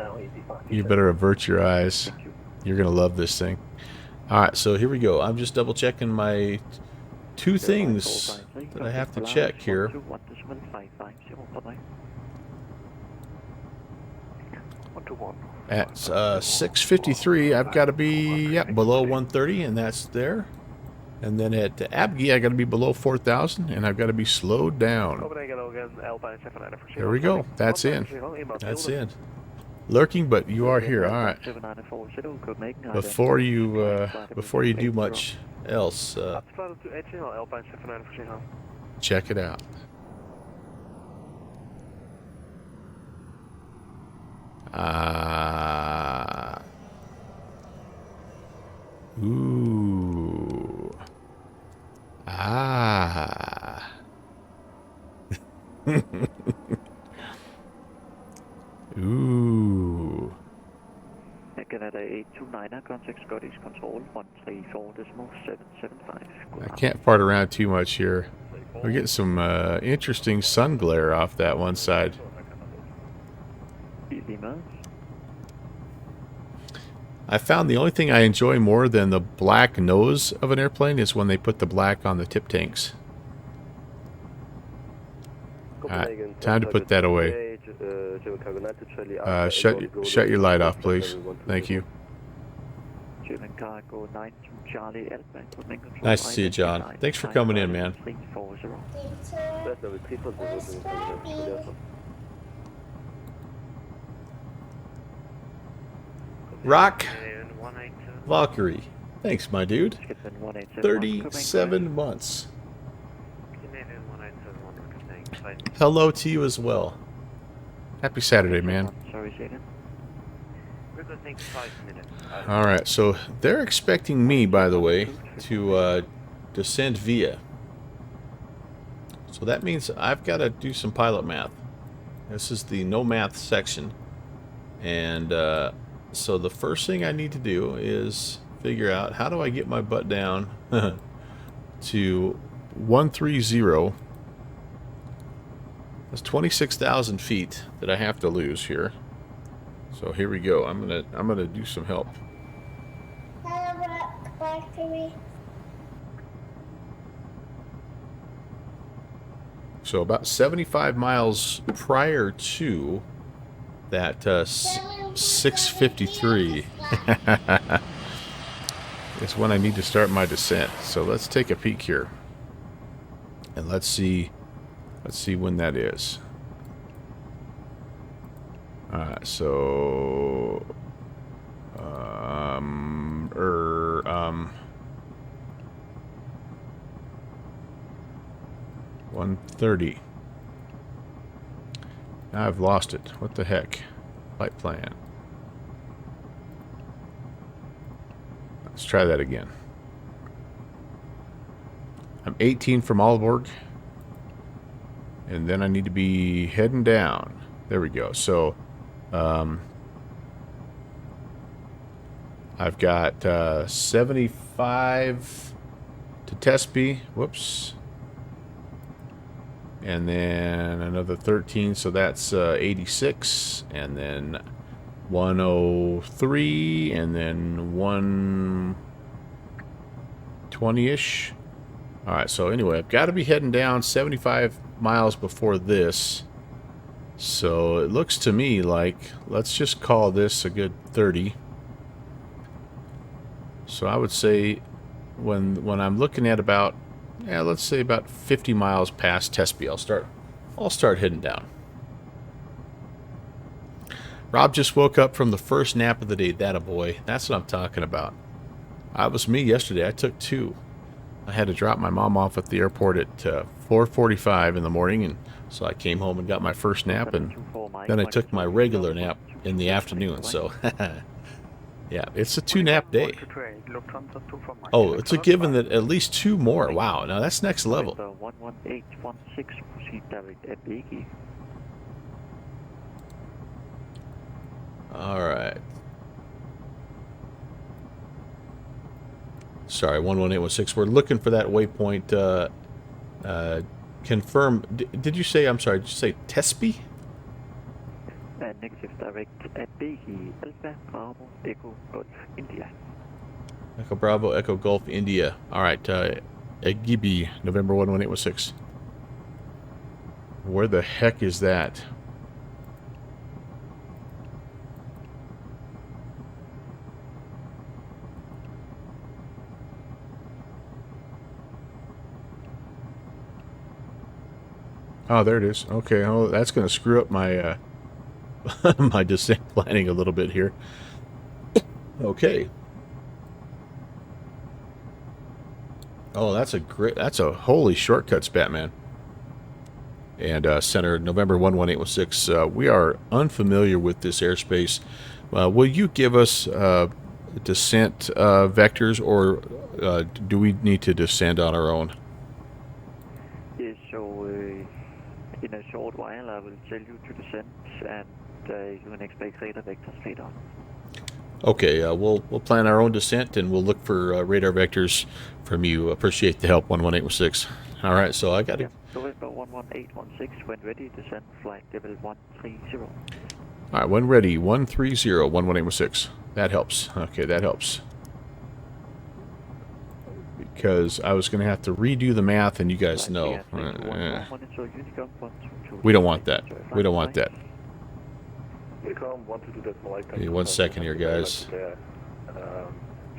You better avert your eyes. You're going to love this thing. All right, so here we go. I'm just double checking my two things that I have to check here. At 6:53, I've got to be below 130, and that's there. And then at Abgi, I got to be below 4,000, and I've got to be slowed down. There we go. That's in. That's in. Lurking, but you are here. All right. Before you do much else, check it out. Ooh. Ooh. Canada 829, contact Scottish Control 134.775. I can't fart around too much here. We're getting some interesting sun glare off that one side. I found the only thing I enjoy more than the black nose of an airplane is when they put the black on the tip tanks. Alright, time to put that away. Shut your light off, please. Thank you. Nice to see you, John. Thanks for coming in, man. Rock Valkyrie. Thanks, my dude. 37 months. Hello to you as well. Happy Saturday, man. Alright, so they're expecting me, by the way, to descend via. So that means I've got to do some pilot math. This is the no math section. And so the first thing I need to do is figure out how do I get my butt down to 130. That's 26,000 feet that I have to lose here. So here we go. I'm gonna do some help. So about 75 miles prior to that 6:53 is when I need to start my descent. So let's take a peek here, and let's see Let's see when that is. Alright, so 1:30. Now I've lost it. What the heck? Flight plan. Let's try that again. I'm 18 from Aalborg. And then I need to be heading down. There we go. So, I've got 75 to Tespe. Whoops. And then another 13, so that's 86. And then 103, and then 120-ish. Alright, so anyway, I've got to be heading down 75 miles before this. So it looks to me like, let's just call this a good 30. So I would say when I'm looking at about, yeah, let's say about 50 miles past Tespe, I'll start heading down. Rob just woke up from the first nap of the day. That a boy. That's what I'm talking about. That was me yesterday. I took 2. I had to drop my mom off at the airport at 4:45 in the morning, and so I came home and got my first nap, and then I took my regular nap in the afternoon. So, yeah, it's a 2-nap day. Oh, it's a given that at least 2 more. Wow, now that's next level. 11816, proceed direct at Biggie. All right. Sorry, 11816. We're looking for that waypoint. Confirm. Did you say? I'm sorry. Did you say Tespe? Negative direct at Biggie. Alpha Bravo Echo Golf India. Echo Bravo Echo Golf India. All right. Egibi, November 11816. Where the heck is that? Oh, there it is. Okay, oh, that's going to screw up my my descent planning a little bit here. Okay. Oh, that's a holy shortcuts, Batman. And Center, November 11816. We are unfamiliar with this airspace. Will you give us descent vectors, or do we need to descend on our own? Yes, so in a short while I will tell you to descend, and you can expect radar vectors later on. Okay, we'll plan our own descent, and we'll look for radar vectors from you. Appreciate the help, 11816. All right, so I got to... Yeah, November 11816, when ready, descend flight level 130. All right, when ready, 130, 11816. That helps. Okay, that helps. Because I was going to have to redo the math, and you guys know. We don't want that. We don't want that. Give me 1 second here, guys.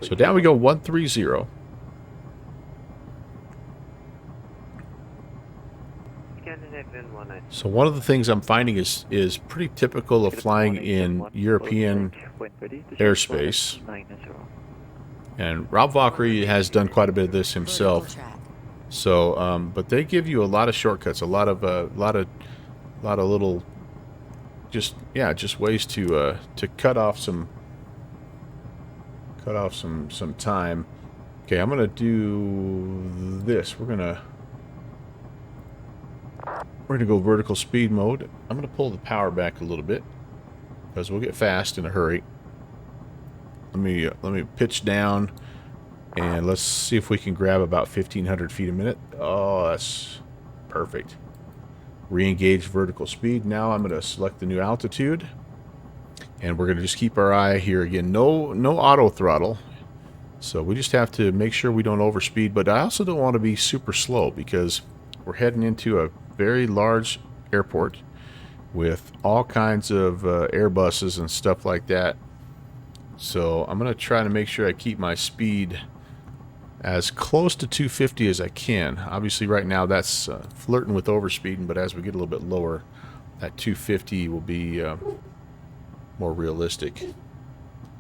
So down we go, 130. So one of the things I'm finding is pretty typical of flying in European airspace. And Rob Valkyrie has done quite a bit of this himself. So, but they give you a lot of shortcuts, a lot of little, just ways to cut off some time. Okay, I'm gonna do this. We're gonna go vertical speed mode. I'm gonna pull the power back a little bit because we'll get fast in a hurry. Let me pitch down, and let's see if we can grab about 1,500 feet a minute. Oh, that's perfect. Re-engage vertical speed. Now I'm going to select the new altitude, and we're going to just keep our eye here again. No auto throttle, so we just have to make sure we don't overspeed. But I also don't want to be super slow because we're heading into a very large airport with all kinds of Airbuses and stuff like that. So I'm going to try to make sure I keep my speed as close to 250 as I can. Obviously right now that's flirting with overspeeding, but as we get a little bit lower, that 250 will be more realistic.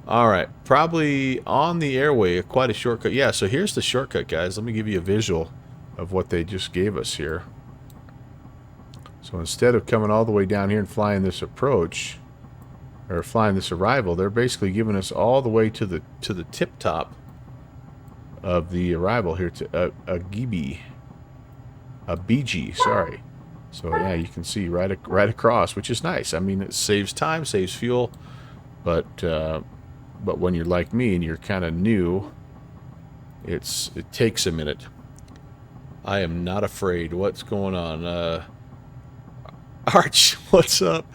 Alright, probably on the airway, quite a shortcut. Yeah, so here's the shortcut, guys. Let me give you a visual of what they just gave us here. So instead of coming all the way down here and flying this approach, or flying this arrival, they're basically giving us all the way to the tip top of the arrival here to a BG, sorry. So yeah, you can see right across, which is nice. I mean, it saves time, saves fuel, but when you're like me and you're kind of new, it takes a minute. I am not afraid. What's going on? Arch, what's up?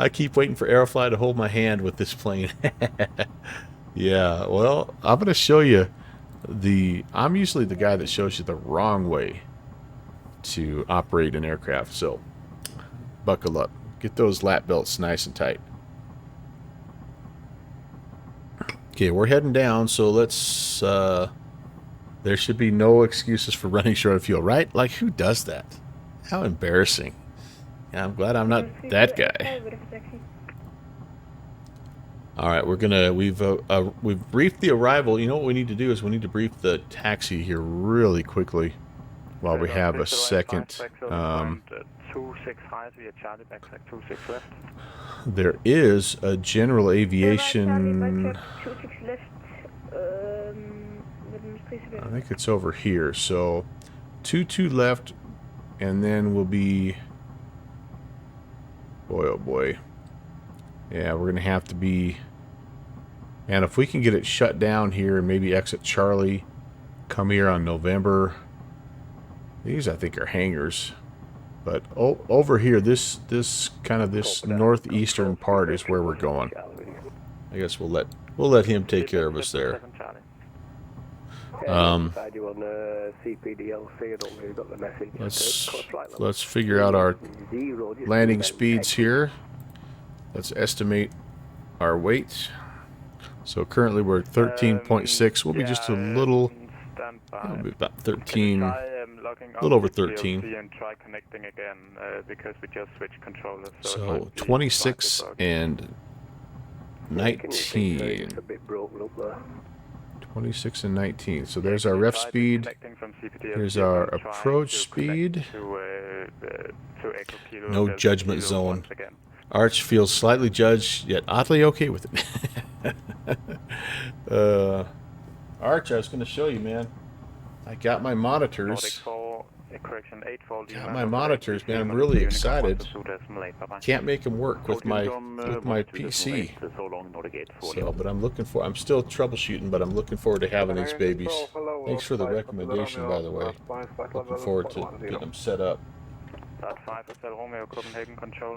I keep waiting for Aerofly to hold my hand with this plane. Yeah, well, I'm going to show you I'm usually the guy that shows you the wrong way to operate an aircraft, so buckle up. Get those lap belts nice and tight. Okay, we're heading down, so let's, there should be no excuses for running short of fuel, right? Like, who does that? How embarrassing. Yeah, I'm glad I'm not that guy. All right, we've briefed the arrival. You know what we need to do is we need to brief the taxi here really quickly while we have a second. There is a general aviation. I think it's over here. So 22 left, and then we'll be. Boy, oh boy. Yeah, we're going to have to be... And if we can get it shut down here and maybe exit Charlie, come here on November. These, I think, are hangars. But over here, this northeastern part is where we're going. I guess we'll let him take care of us there. Let's figure out our landing speeds here. Let's estimate our weight. So currently we're at 13.6. We'll be just a little, we'll be about 13, a little over 13. So 26 and 19. 26 and 19. So there's our ref speed. There's our approach speed. No judgment zone. Arch feels slightly judged, yet oddly okay with it. Arch, I was going to show you, man. I got my monitors. Got my monitors, man. I'm really excited. Can't make them work with my PC. So, but I'm still troubleshooting, but I'm looking forward to having these babies. Thanks for the recommendation, by the way. Looking forward to getting them set up.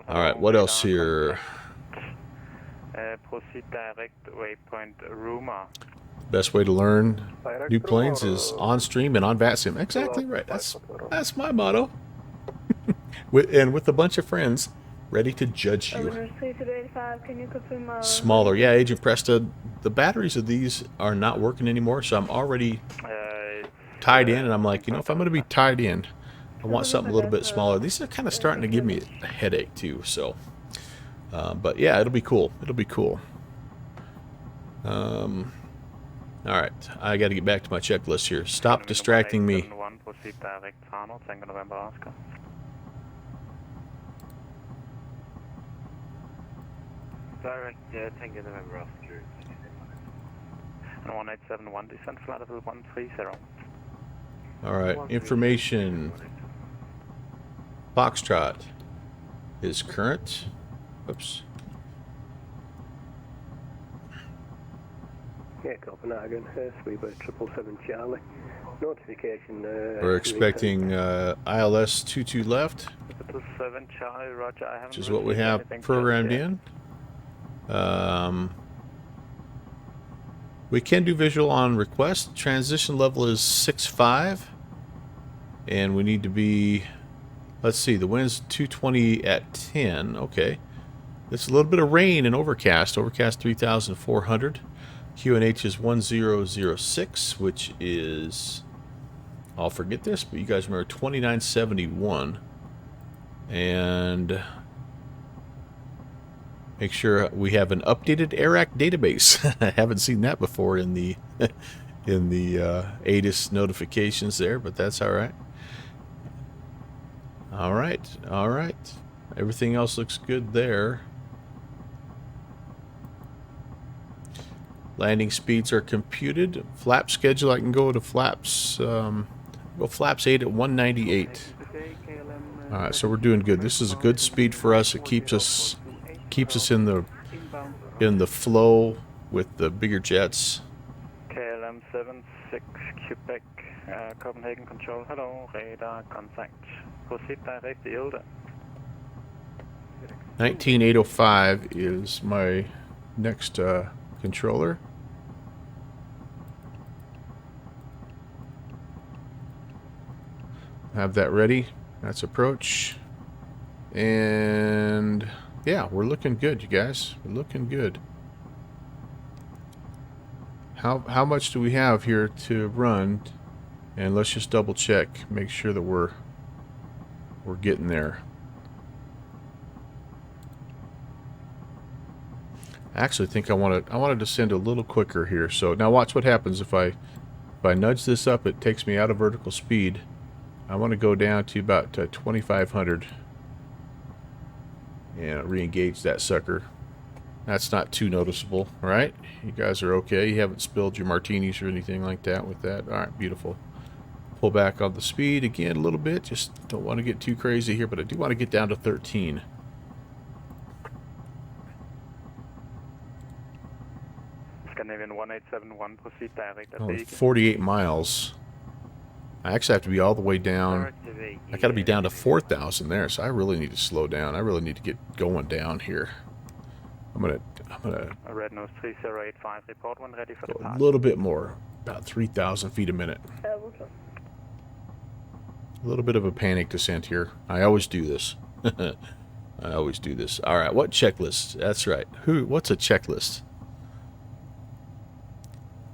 Alright, what else here? Best way to learn new planes is on stream and on VATSIM. Exactly right. That's my motto. with a bunch of friends ready to judge you. Smaller. Yeah, Agent Presta, the batteries of these are not working anymore, so I'm already tied in, and I'm like, you know, if I'm going to be tied in, I want something a little bit smaller. These are kind of starting to give me a headache too, so. But yeah, it'll be cool. It'll be cool. Alright, I got to get back to my checklist here. Stop distracting me. Direct, Tango November Oscar. 1871, descent flight level 130. Alright, information. Foxtrot is current. Oops. Yeah, Copenhagen, Speedbird 777 Charlie. Notification. We're expecting ILS 22 left, 7 Charlie, Roger. I which is what we have programmed in. We can do visual on request. Transition level is 6.5, and we need to be. Let's see. The wind's 220 at 10. Okay, it's a little bit of rain and overcast. Overcast 3,400. QNH is 1006, which is, I'll forget this, but you guys remember 2971. And make sure we have an updated AIRAC database. I haven't seen that before in the ATIS notifications there, but that's all right. All right. Everything else looks good there. Landing speeds are computed. Flap schedule, I can go to flaps. Go flaps 8 at 198. All right, so we're doing good. This is a good speed for us. It keeps us in the flow with the bigger jets. KLM 76 Quebec, Copenhagen Control. Hello, radar contact. Proceed direct yield. 19805 is my next controller. Have that ready. That's approach. And yeah, we're looking good, you guys. We're looking good. How much do we have here to run? And let's just double check, make sure that we're getting there. I actually think I want to descend a little quicker here. So now watch what happens if I nudge this up. It takes me out of vertical speed. I want to go down to about 2,500 and re-engage that sucker. That's not too noticeable, right? You guys are okay. You haven't spilled your martinis or anything like that with that. All right, beautiful. Pull back on the speed again a little bit. Just don't want to get too crazy here, but I do want to get down to 13. Scandinavian 1871, proceed direct. Oh, 48 miles. I actually have to be all the way down. I got to be down to 4,000 there, so I really need to slow down. I really need to get going down here. I'm gonna Red Nose 3085, report when ready for go departure. a little bit more, about 3,000 feet a minute. A little bit of a panic descent here. I always do this. I always do this. All right, what checklist? That's right. What's a checklist?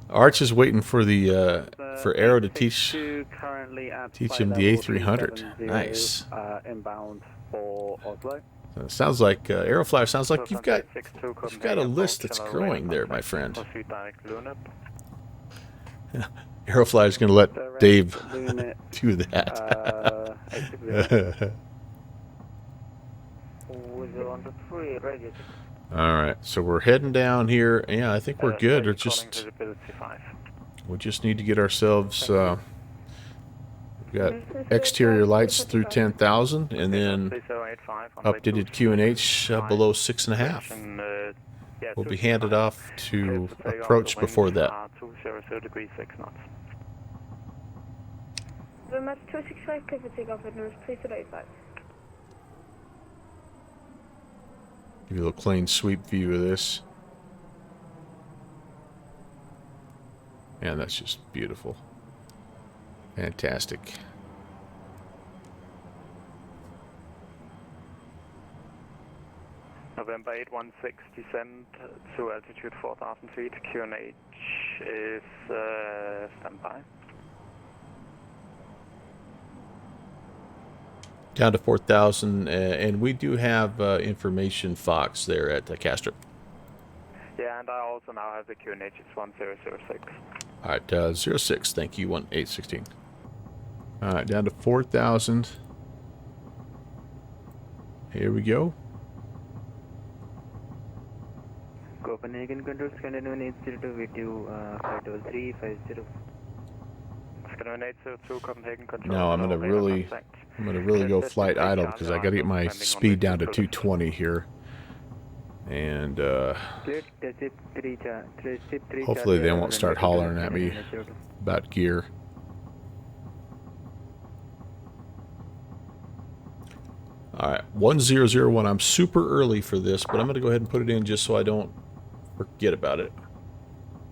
Arch is waiting for the for Aero to teach him the A300. Nice. Inbound for Oslo. So it sounds like Aeroflyer sounds like you've got a list that's growing there, my friend. Aeroflyer is going to let Dave do that. All right, so we're heading down here. Yeah, I think we're good. We just need to get ourselves. We've got exterior lights through 10,000, and then updated QNH below 6.5. We'll be handed off to approach before that. Match 265, clear for takeoff at Nurse 3085. Give you a little clean sweep view of this. And that's just beautiful. Fantastic. November 816, descend to altitude 4,000 feet. QNH is standby. Down to 4,000, and we do have information Fox there at Castro. Yeah, and I also now have the QNH, it's 1006. All right, 06, thank you, 1816. All right, down to 4,000. Here we go. Copenhagen control, Scandinavian 802 with you, 53350. Scandinavian 802, Copenhagen control. No, I'm gonna really go flight idle because I got to get my speed down to 220 here, and hopefully they won't start hollering at me about gear. All right, 1001. I'm super early for this, but I'm going to go ahead and put it in just so I don't forget about it.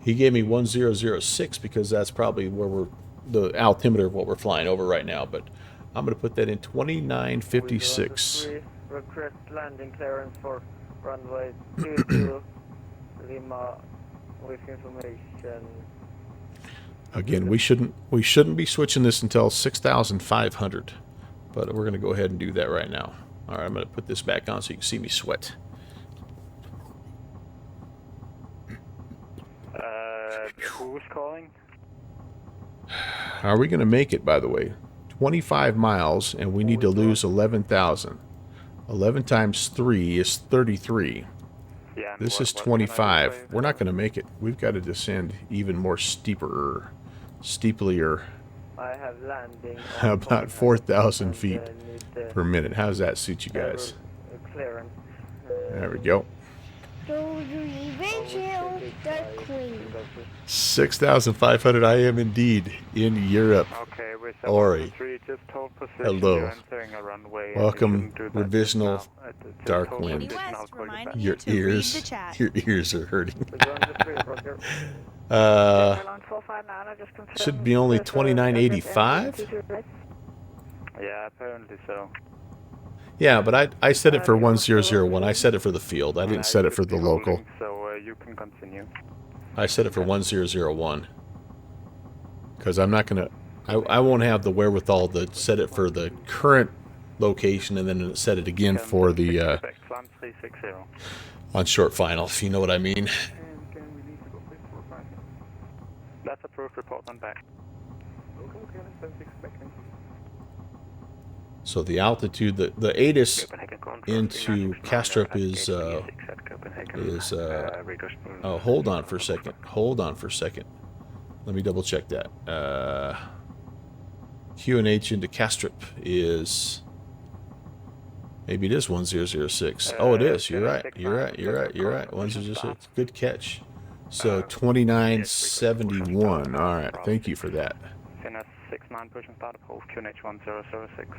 He gave me 1006 because that's probably where the altimeter of what we're flying over right now, but I'm going to put that in 2956. Request landing clearance for runway 20 Lima With information. Again, we shouldn't be switching this until 6,500, but we're gonna go ahead and do that right now. All right, I'm gonna put this back on so you can see me sweat. Who's calling? Are we gonna make it? By the way, 25 miles, and we need to lose 11,000. 11 times 3 is 33. Yeah. This is 25. We're not gonna make it. We've got to descend even more steeplier. I have landing. About 4,000 feet per minute. How does that suit you guys? Clearance. There we go. So you eventually the queen. 6,500. I am indeed in Europe. Okay, we're Ori. just hold position. Hello. You're entering a runway. Welcome, revisional dark hold wind. Any position, West, I'll call you reminding back. you Your to read the ears, chat. your ears are hurting. Should Should be only 29.85. Yeah, apparently so. Yeah, but I set it for 1001. I set it for the field. I didn't set it for the local. So you can continue. I set it for 1001 because I'm not gonna. I won't have the wherewithal to set it for the current location and then set it again for the Climb 360. on short final. If you know what I mean. That's approved. Report on back. So the altitude, the ATIS into Kastrup is oh, hold on for a second. Hold on for a second. Let me double check that. QNH into Kastrup is, maybe it is 1006. Oh, it is. You're right. You're right. You're right. You're right. 1006. Good catch. So 2971. All right. Thank you for that. Finna 69 pushing start approved. QNH 1006.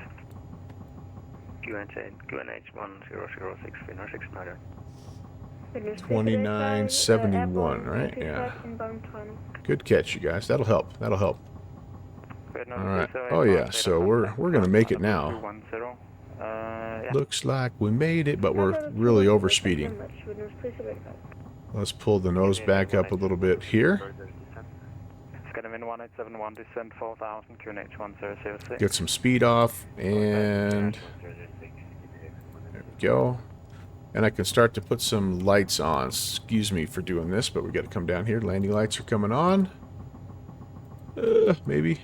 QNH 1006. Finna 69. 2971, right? Yeah. Good catch, you guys. That'll help. That'll help. All right. Oh yeah. So we're gonna make it now. Looks like we made it, but we're really overspeeding. Let's pull the nose back up a little bit here. Skyrim 1871, descend 4000, QNH 1006. Get some speed off, and there we go. And I can start to put some lights on. Excuse me for doing this, but we got to come down here. Landing lights are coming on. Maybe.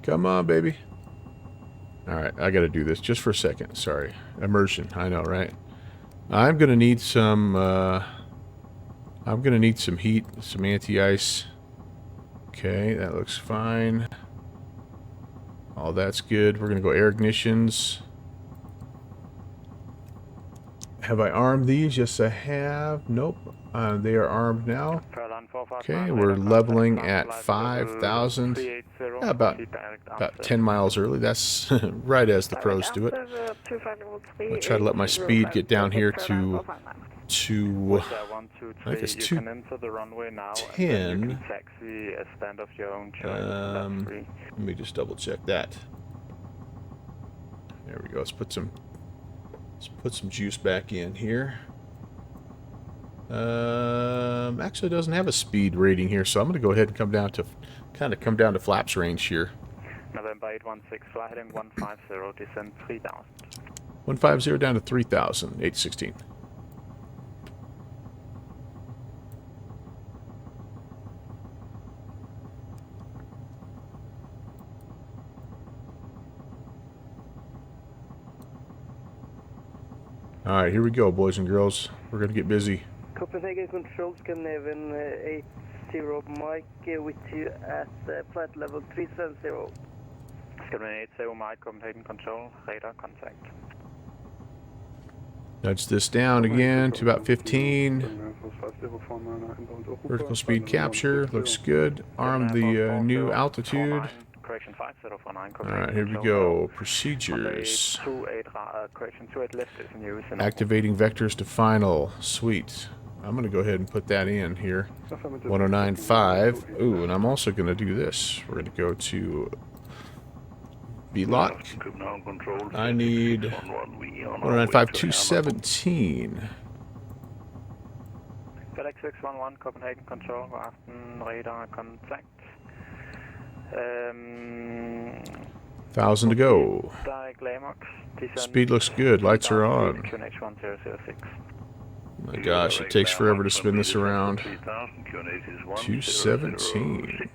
Come on, baby. All right, I got to do this just for a second. Sorry. Immersion. I know, right? I'm going to need some heat, some anti-ice. Okay, that looks fine. All that's good. We're going to go air ignitions. Have I armed these? Yes, I have. Nope. They are armed now. Okay, we're leveling at 5,000. Yeah, about 10 miles early. That's right as the pros do it. I'll try to let my speed get down here to I think it's 210. Let me just double check that. There we go. Let's put some juice back in here. Actually, it doesn't have a speed rating here, so I'm going to go ahead and come down to flaps range here. November 816, fly heading 150, descend 3000. 150 down to 3000, 816. All right, here we go, boys and girls. We're going to get busy. Copenhagen Control, Scandinavian 80 Mike with you at flight level 370. Scandinavian 80 Mike, Copenhagen Control, radar contact. Nudge this down again to about 15. Vertical speed capture, looks good. Arm the new altitude. Correction 5049. Alright, here we go. Procedures. Activating vectors to final. Sweet. I'm going to go ahead and put that in here. 1095. Ooh, and I'm also going to do this. We're going to go to B-lock. I need 1095 217. FedEx 611, Copenhagen Control, god aften, radar contact. 1,000 to go. Direct Lamox, Speed looks good. Lights are on. QNH 1006. My gosh, it takes forever to spin this around. 217.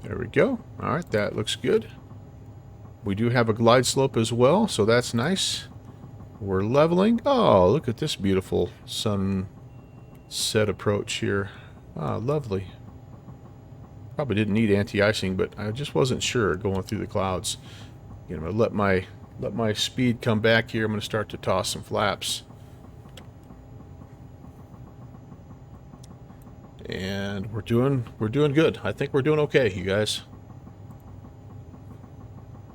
There we go. All right, that looks good. We do have a glide slope as well, so that's nice. We're leveling. Oh, look at this beautiful sunset approach here. Ah, lovely. Probably didn't need anti-icing, but I just wasn't sure going through the clouds. You know, let my speed come back here. I'm going to start to toss some flaps. And we're doing good. I think we're doing okay, you guys.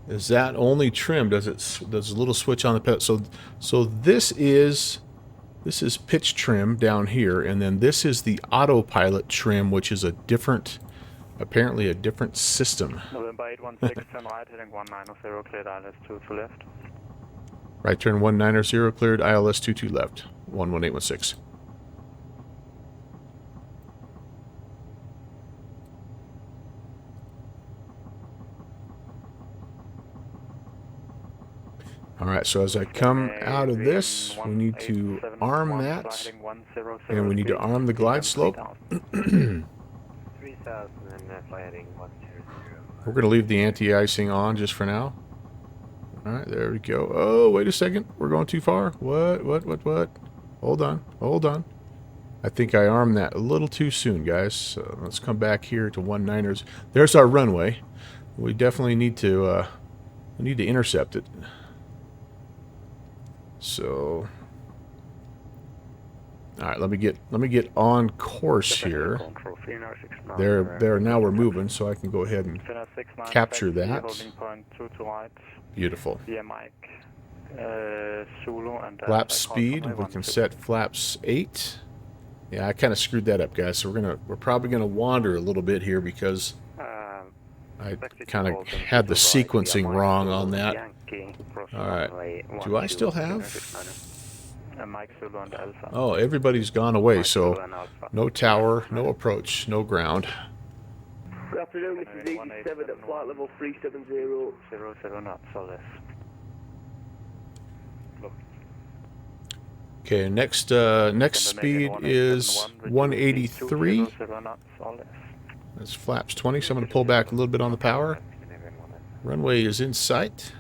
Is that only trim? Does a little switch on the pedal? So this is pitch trim down here, and then this is the autopilot trim, which is apparently a different system. November 816, turn right, heading 190, cleared ILS 22 left. Right turn 190, cleared ILS 22 left. 11816. Alright, so as I come out of this, we need to arm that, and we need to arm the glide slope. We're going to leave the anti-icing on just for now. Alright, there we go. Oh, wait a second. We're going too far. What? Hold on. I think I armed that a little too soon, guys. So let's come back here to 190s. There's our runway. We definitely need to intercept it. So, all right, let me get on course here. There. Now we're moving, so I can go ahead and capture that. Beautiful. Flap speed. We can set flaps 8. Yeah, I kind of screwed that up, guys. So we're probably gonna wander a little bit here because I kind of had the sequencing wrong on that. Alright, do I still have... Oh, everybody's gone away, so no tower, no approach, no ground. Good afternoon, this is 87 at flight level 370. 07 knots, Solis. Okay, next speed is 183. That's flaps 20, so I'm going to pull back a little bit on the power. Runway is in sight.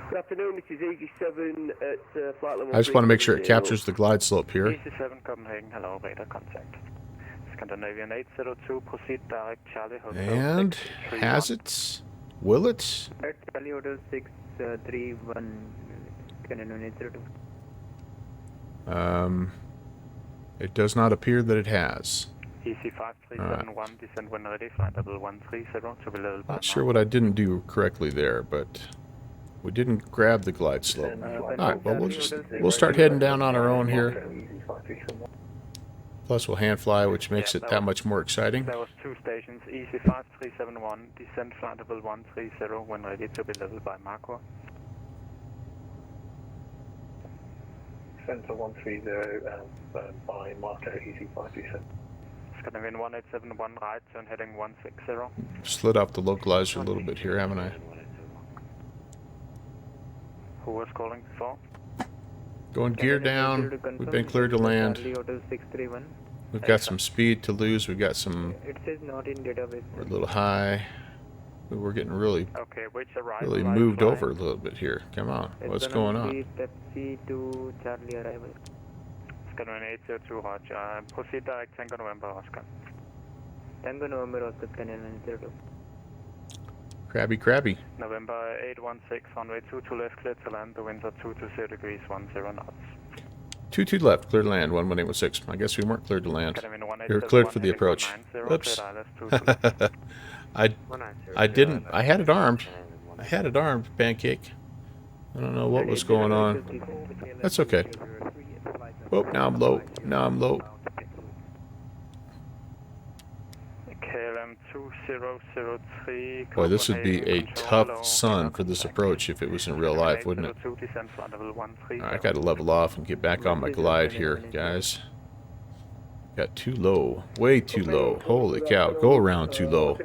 Good afternoon, this is 87 at flight level. I just want to make sure it captures the glide slope here. 87 Copenhagen, hello, radar contact. Scandinavian 802, proceed direct Charlie Hotel. And has it? Will it? Charlie Hotel 631, Scandinavian 802. It does not appear that it has. EC 5371, descend when ready, flight level 130 to be level. Not sure what I didn't do correctly there, but we didn't grab the glide slope. Alright, well we'll start heading down on our own here. Plus we'll hand fly, which makes it that much more exciting. There was 2 stations, EC 5371, descend flight level 130 when ready to be level by Marco. Center 130 and by Marco EC 527. Scandinavian 1871, right turn heading 160. Slid off the localizer a little bit here, haven't I? Who was calling before? Going gear down. We've been cleared to land. We've got some speed to lose. We've got some... It says not in database. We're a little high. We're getting really moved flying. over a little bit here. Come on. What's going on? Pepsi to Charlie arrival. Scandinavian 802, roger. Proceed direct Tango November, Oscar. Tango November, Oscar, Scandinavian 802. Crabby. November 816, runway 22 left, clear to land. The winds are 220 degrees, 10 knots. 22 left, clear to land, 11816. I guess we weren't cleared to land. We were cleared for the approach. Oops. I didn't. I had it armed. Pancake. I don't know what was going on. That's okay. Oh, now I'm low. KLM 2003. Boy, this would be a Control, tough hello, sun Takeoff for this contact. approach if it was in real life, wouldn't it? 802, descend flight level 130. Alright, I gotta level off and get back on my glide here, guys. Got too low. Way too low. Holy cow. Go around too low.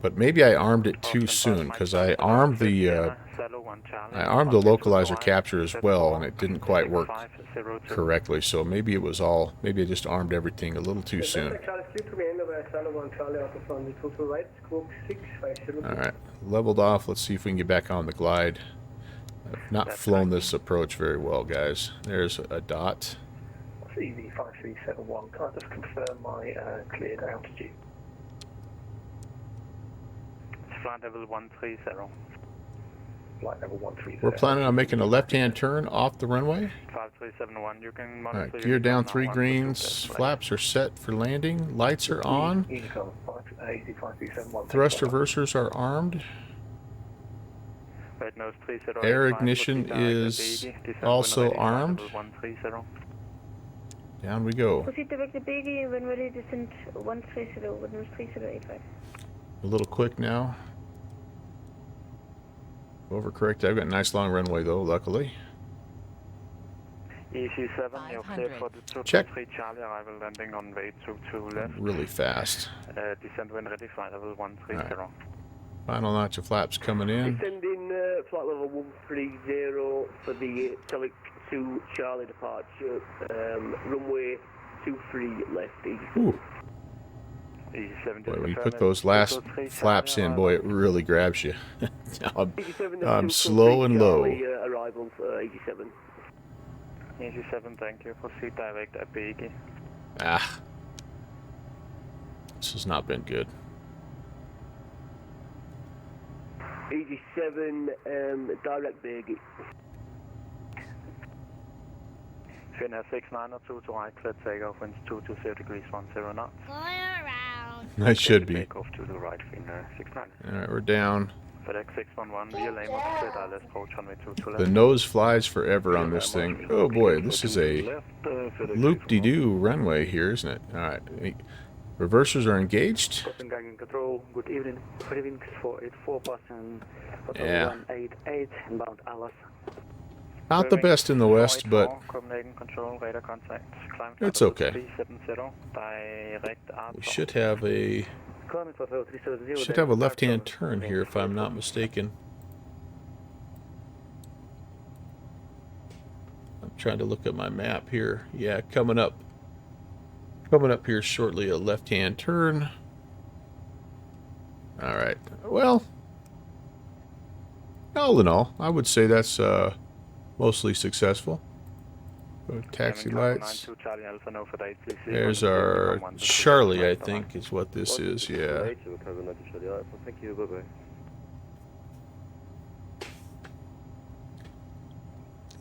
But maybe I armed it too soon, because I armed the localizer capture as well, and it didn't quite work correctly. So maybe it was all, maybe I just armed everything a little too soon. Alright, leveled off. Let's see if we can get back on the glide. I've not flown this approach very well, guys. There's a dot. CV5371, can I just confirm my cleared altitude? Flight level 130. Flight level 130. We're planning on making a left-hand turn off the runway. 5371, you can monitor. Alright, gear down 3 greens. Flaps are set for landing. Lights are on. Thrust reversers are armed. Air ignition is also armed. Down we go. Proceed direct to Biggie when ready, descend 130 with nose 3085. A little quick now. Overcorrect. I've got a nice long runway though, luckily. EC7, you're clear for the 223 Check. Charlie arrival landing on way 22 left. Really fast. Descend when ready, flight level 130. Right. Final notch of flaps coming in. Descending flight level 130 for the Telic 2 Charlie departure, runway 23 left. Ooh. EC7, Boy, when you put those last flaps in, boy, it really grabs you. I'm slow and low. Arrival for 87. EC7, thank you. Proceed direct at Biggie. Ah. This has not been good. 87, direct Biggie. Finnair 692 to right, clear takeoff, winds 220 degrees 10 knots. Going around. I should be. Takeoff to the right, Finnair 69. Alright, we're down. FedEx 611, via lane of clear ILS approach runway 22 left. The nose flies forever on this thing. Oh boy, this is a loop-de-doo runway here, isn't it? Alright. Reversers are engaged. Control, good evening. Freewings 484 passing Yeah. 188 inbound Alice. Not the best in the west, but Control, radar contact. Climb it's okay. 370, direct We should have a left-hand turn here, if I'm not mistaken. I'm trying to look at my map here. Yeah, coming up here shortly, a left-hand turn. All right. Well, all in all, I would say that's mostly successful. Go to taxi lights. There's our Charlie, I think, is what this is. Yeah. A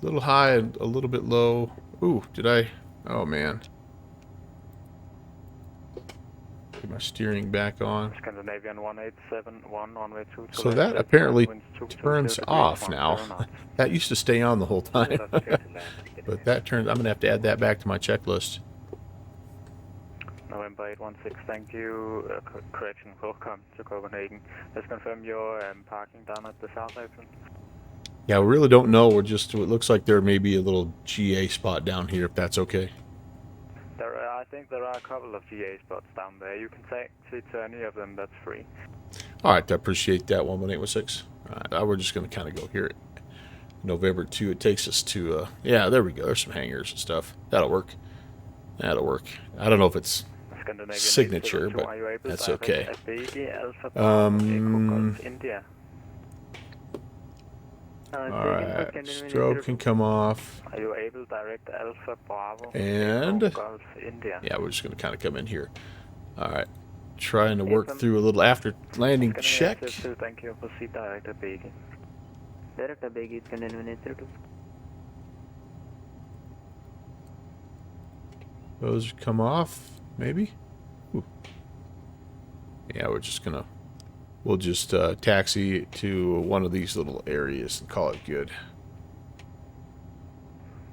little high and a little bit low. Ooh, did I? Oh man. Get my steering back on. Scandinavian 1871 on way 22. So that apparently turns off now. That used to stay on the whole time. But that turns, I'm going to have to add that back to my checklist. November 816, thank you. Correction, welcome to Copenhagen. Let's confirm your parking down at the south apron. Yeah, we really don't know. We're just, it looks like there may be a little GA spot down here, if that's okay. I think there are a couple of GA spots down there. You can taxi to any of them, that's free. Alright, I appreciate that, 11816. Alright, we're just going to kind of go here at November 2. It takes us to, yeah, there we go. There's some hangars and stuff. That'll work. That'll work. I don't know if it's signature, but that's okay. Alright, strobe can come off. Are you able direct Alpha Bravo? And Golf India? yeah, we're just going to kind of come in here. Alright, trying to work through a little after landing check. Thank you. Proceed direct at Biggie. Direct at Biggie, Scandinavian 832. Those come off, maybe? Ooh. Yeah, we're just going to, we'll just taxi to one of these little areas and call it good.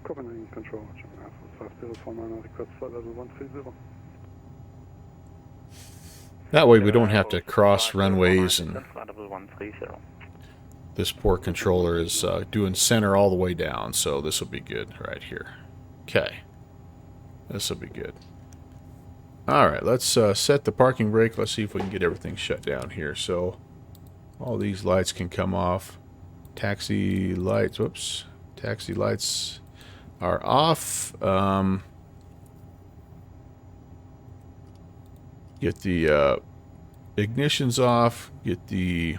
Copenhagen Control, That way we don't have to cross runways, and Flight level 130. this poor controller is doing center all the way down, so this will be good right here. Okay. This will be good. Alright, let's set the parking brake. Let's see if we can get everything shut down here. So, all these lights can come off. Taxi lights, whoops. Taxi lights are off. Get the ignitions off. Get the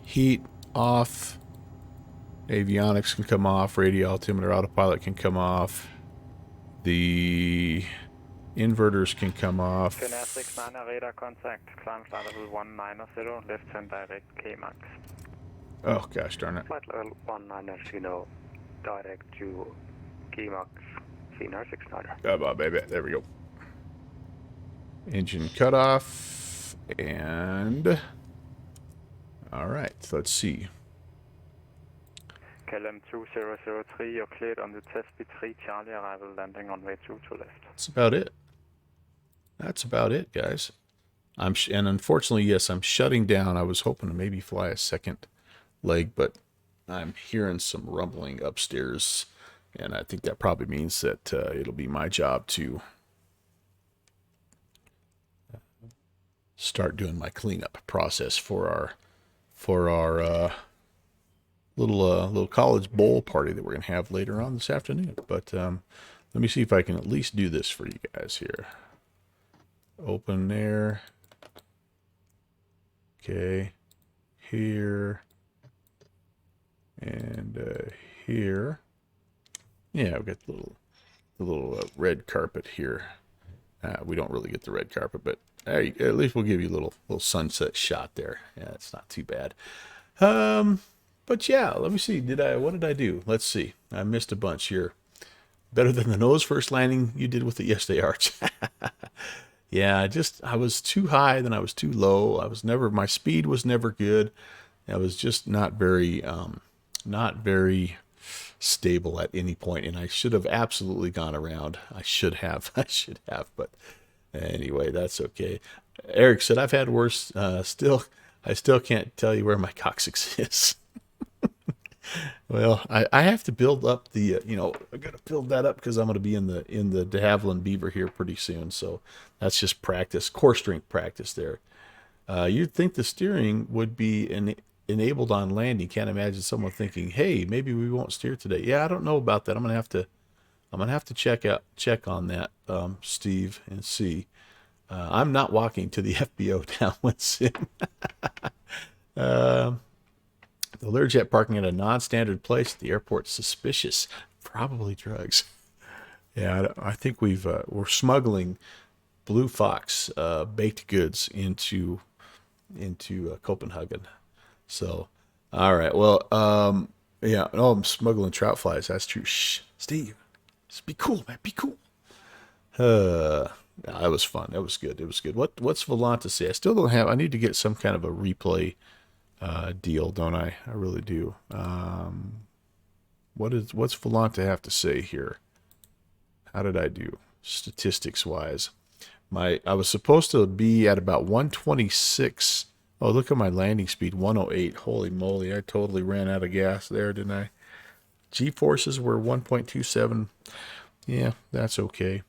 heat off. Avionics can come off. Radio altimeter autopilot can come off. The inverters can come off. Finnair 69 radar contact. Climb flight level 190, left turn direct K-max. Oh, gosh darn it. Flight level 190, direct to K-max, Finnair 69. Come on, baby. There we go. Engine cutoff. And... Alright, let's see. KLM 2003, you're cleared on the test B3 Charlie arrival, landing on way 2 to left. That's about it. That's about it, guys. And unfortunately, yes, I'm shutting down. I was hoping to maybe fly a second leg, but I'm hearing some rumbling upstairs, and I think that probably means that it'll be my job to start doing my cleanup process for our little college bowl party that we're gonna have later on this afternoon. But let me see if I can at least do this for you guys here. Open there. Okay, here and here. Yeah, we got the little red carpet here. We don't really get the red carpet, but at least we'll give you a little sunset shot there. Yeah, it's not too bad. But yeah, let me see. What did I do? Let's see. I missed a bunch here. Better than the nose first landing you did with it yesterday, Arch. Yeah, I was too high, then I was too low. My speed was never good. I was just not very stable at any point, and I should have absolutely gone around. I should have, but anyway, that's okay. Eric said, I've had worse. I still can't tell you where my coccyx is. Well, I have to build up the, I got to build that up because I'm going to be in the de Havilland Beaver here pretty soon. So that's just practice, core strength practice there. You'd think the steering would be enabled on landing. Can't imagine someone thinking, hey, maybe we won't steer today. Yeah, I don't know about that. I'm going to have to check on that, Steve, and see. I'm not walking to the FBO downwind sim. The LearJet parking at a non-standard place at the airport. Suspicious. Probably drugs. Yeah, I think we're smuggling Blue Fox baked goods into Copenhagen. So, all right. Well, yeah. No, I'm smuggling trout flies. That's true. Shh, Steve. Just be cool, man. Be cool. That was fun. That was good. It was good. What's Volanta say? I still don't have. I need to get some kind of a replay deal, don't I? I really do. What's Volanta have to say here? How did I do statistics wise? I was supposed to be at about 126. Oh, look at my landing speed, 108. Holy moly, I totally ran out of gas there, didn't I? G-forces were 1.27. Yeah, that's okay.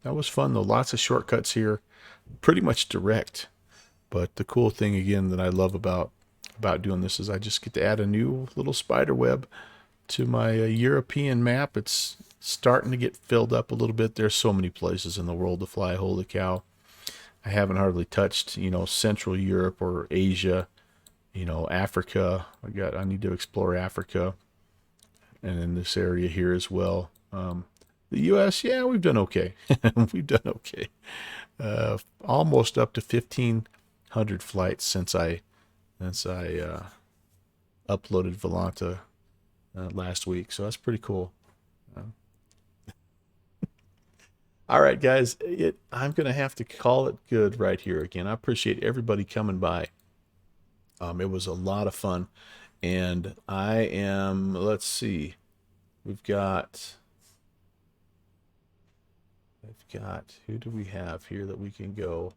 That was fun though. Lots of shortcuts here. Pretty much direct. But the cool thing again that I love about doing this is I just get to add a new little spider web to my European map. It's starting to get filled up a little bit. There's so many places in the world to fly. Holy cow. I haven't hardly touched, Central Europe or Asia, Africa. I need to explore Africa and in this area here as well. The U.S., yeah, we've done okay. We've done okay. Almost up to 1,500 flights since I uploaded Volanta last week, so that's pretty cool. All right, guys, I'm going to have to call it good right here again. I appreciate everybody coming by. It was a lot of fun, and let's see, we've got I've got, who do we have here that we can go?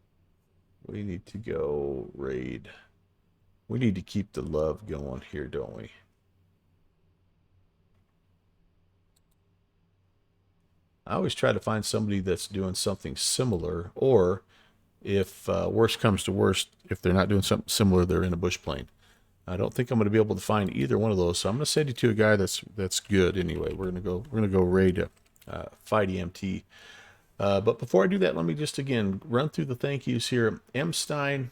We need to go raid. We need to keep the love going here, don't we? I always try to find somebody that's doing something similar, or if worst comes to worst, if they're not doing something similar, they're in a bush plane. I don't think I'm going to be able to find either one of those, so I'm going to send you to a guy that's good anyway. We're gonna go raid Fight EMT. But before I do that, let me just again run through the thank yous here. M. Stein,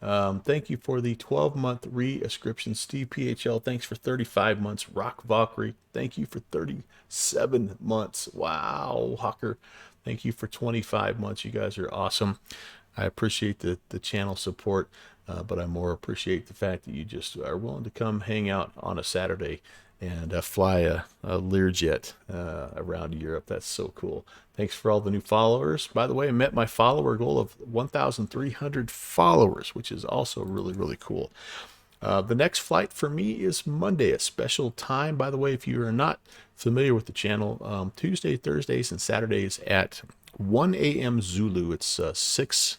thank you for the 12-month re-ascription. Steve PHL, thanks for 35 months. Rock Valkyrie, thank you for 37 months. Wow, Hawker, thank you for 25 months. You guys are awesome. I appreciate the channel support, but I more appreciate the fact that you just are willing to come hang out on a Saturday and fly a LearJet around Europe. That's so cool. Thanks for all the new followers. By the way, I met my follower goal of 1,300 followers, which is also really, really cool. The next flight for me is Monday, a special time. By the way, if you are not familiar with the channel, Tuesday, Thursdays, and Saturdays at 1 a.m. Zulu. It's 6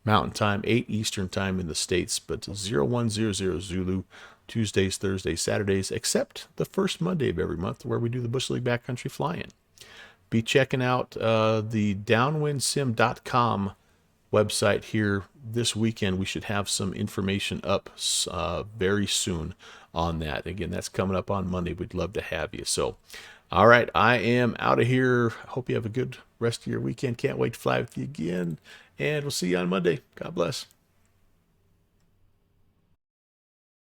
Mountain Time, 8 Eastern Time in the States, but 0100 Zulu. Tuesdays, Thursdays, Saturdays, except the first Monday of every month where we do the Bush League Backcountry Fly-In. Be checking out the downwindsim.com website here this weekend. We should have some information up very soon on that. Again, that's coming up on Monday. We'd love to have you. So, all right, I am out of here. Hope you have a good rest of your weekend. Can't wait to fly with you again. And we'll see you on Monday. God bless.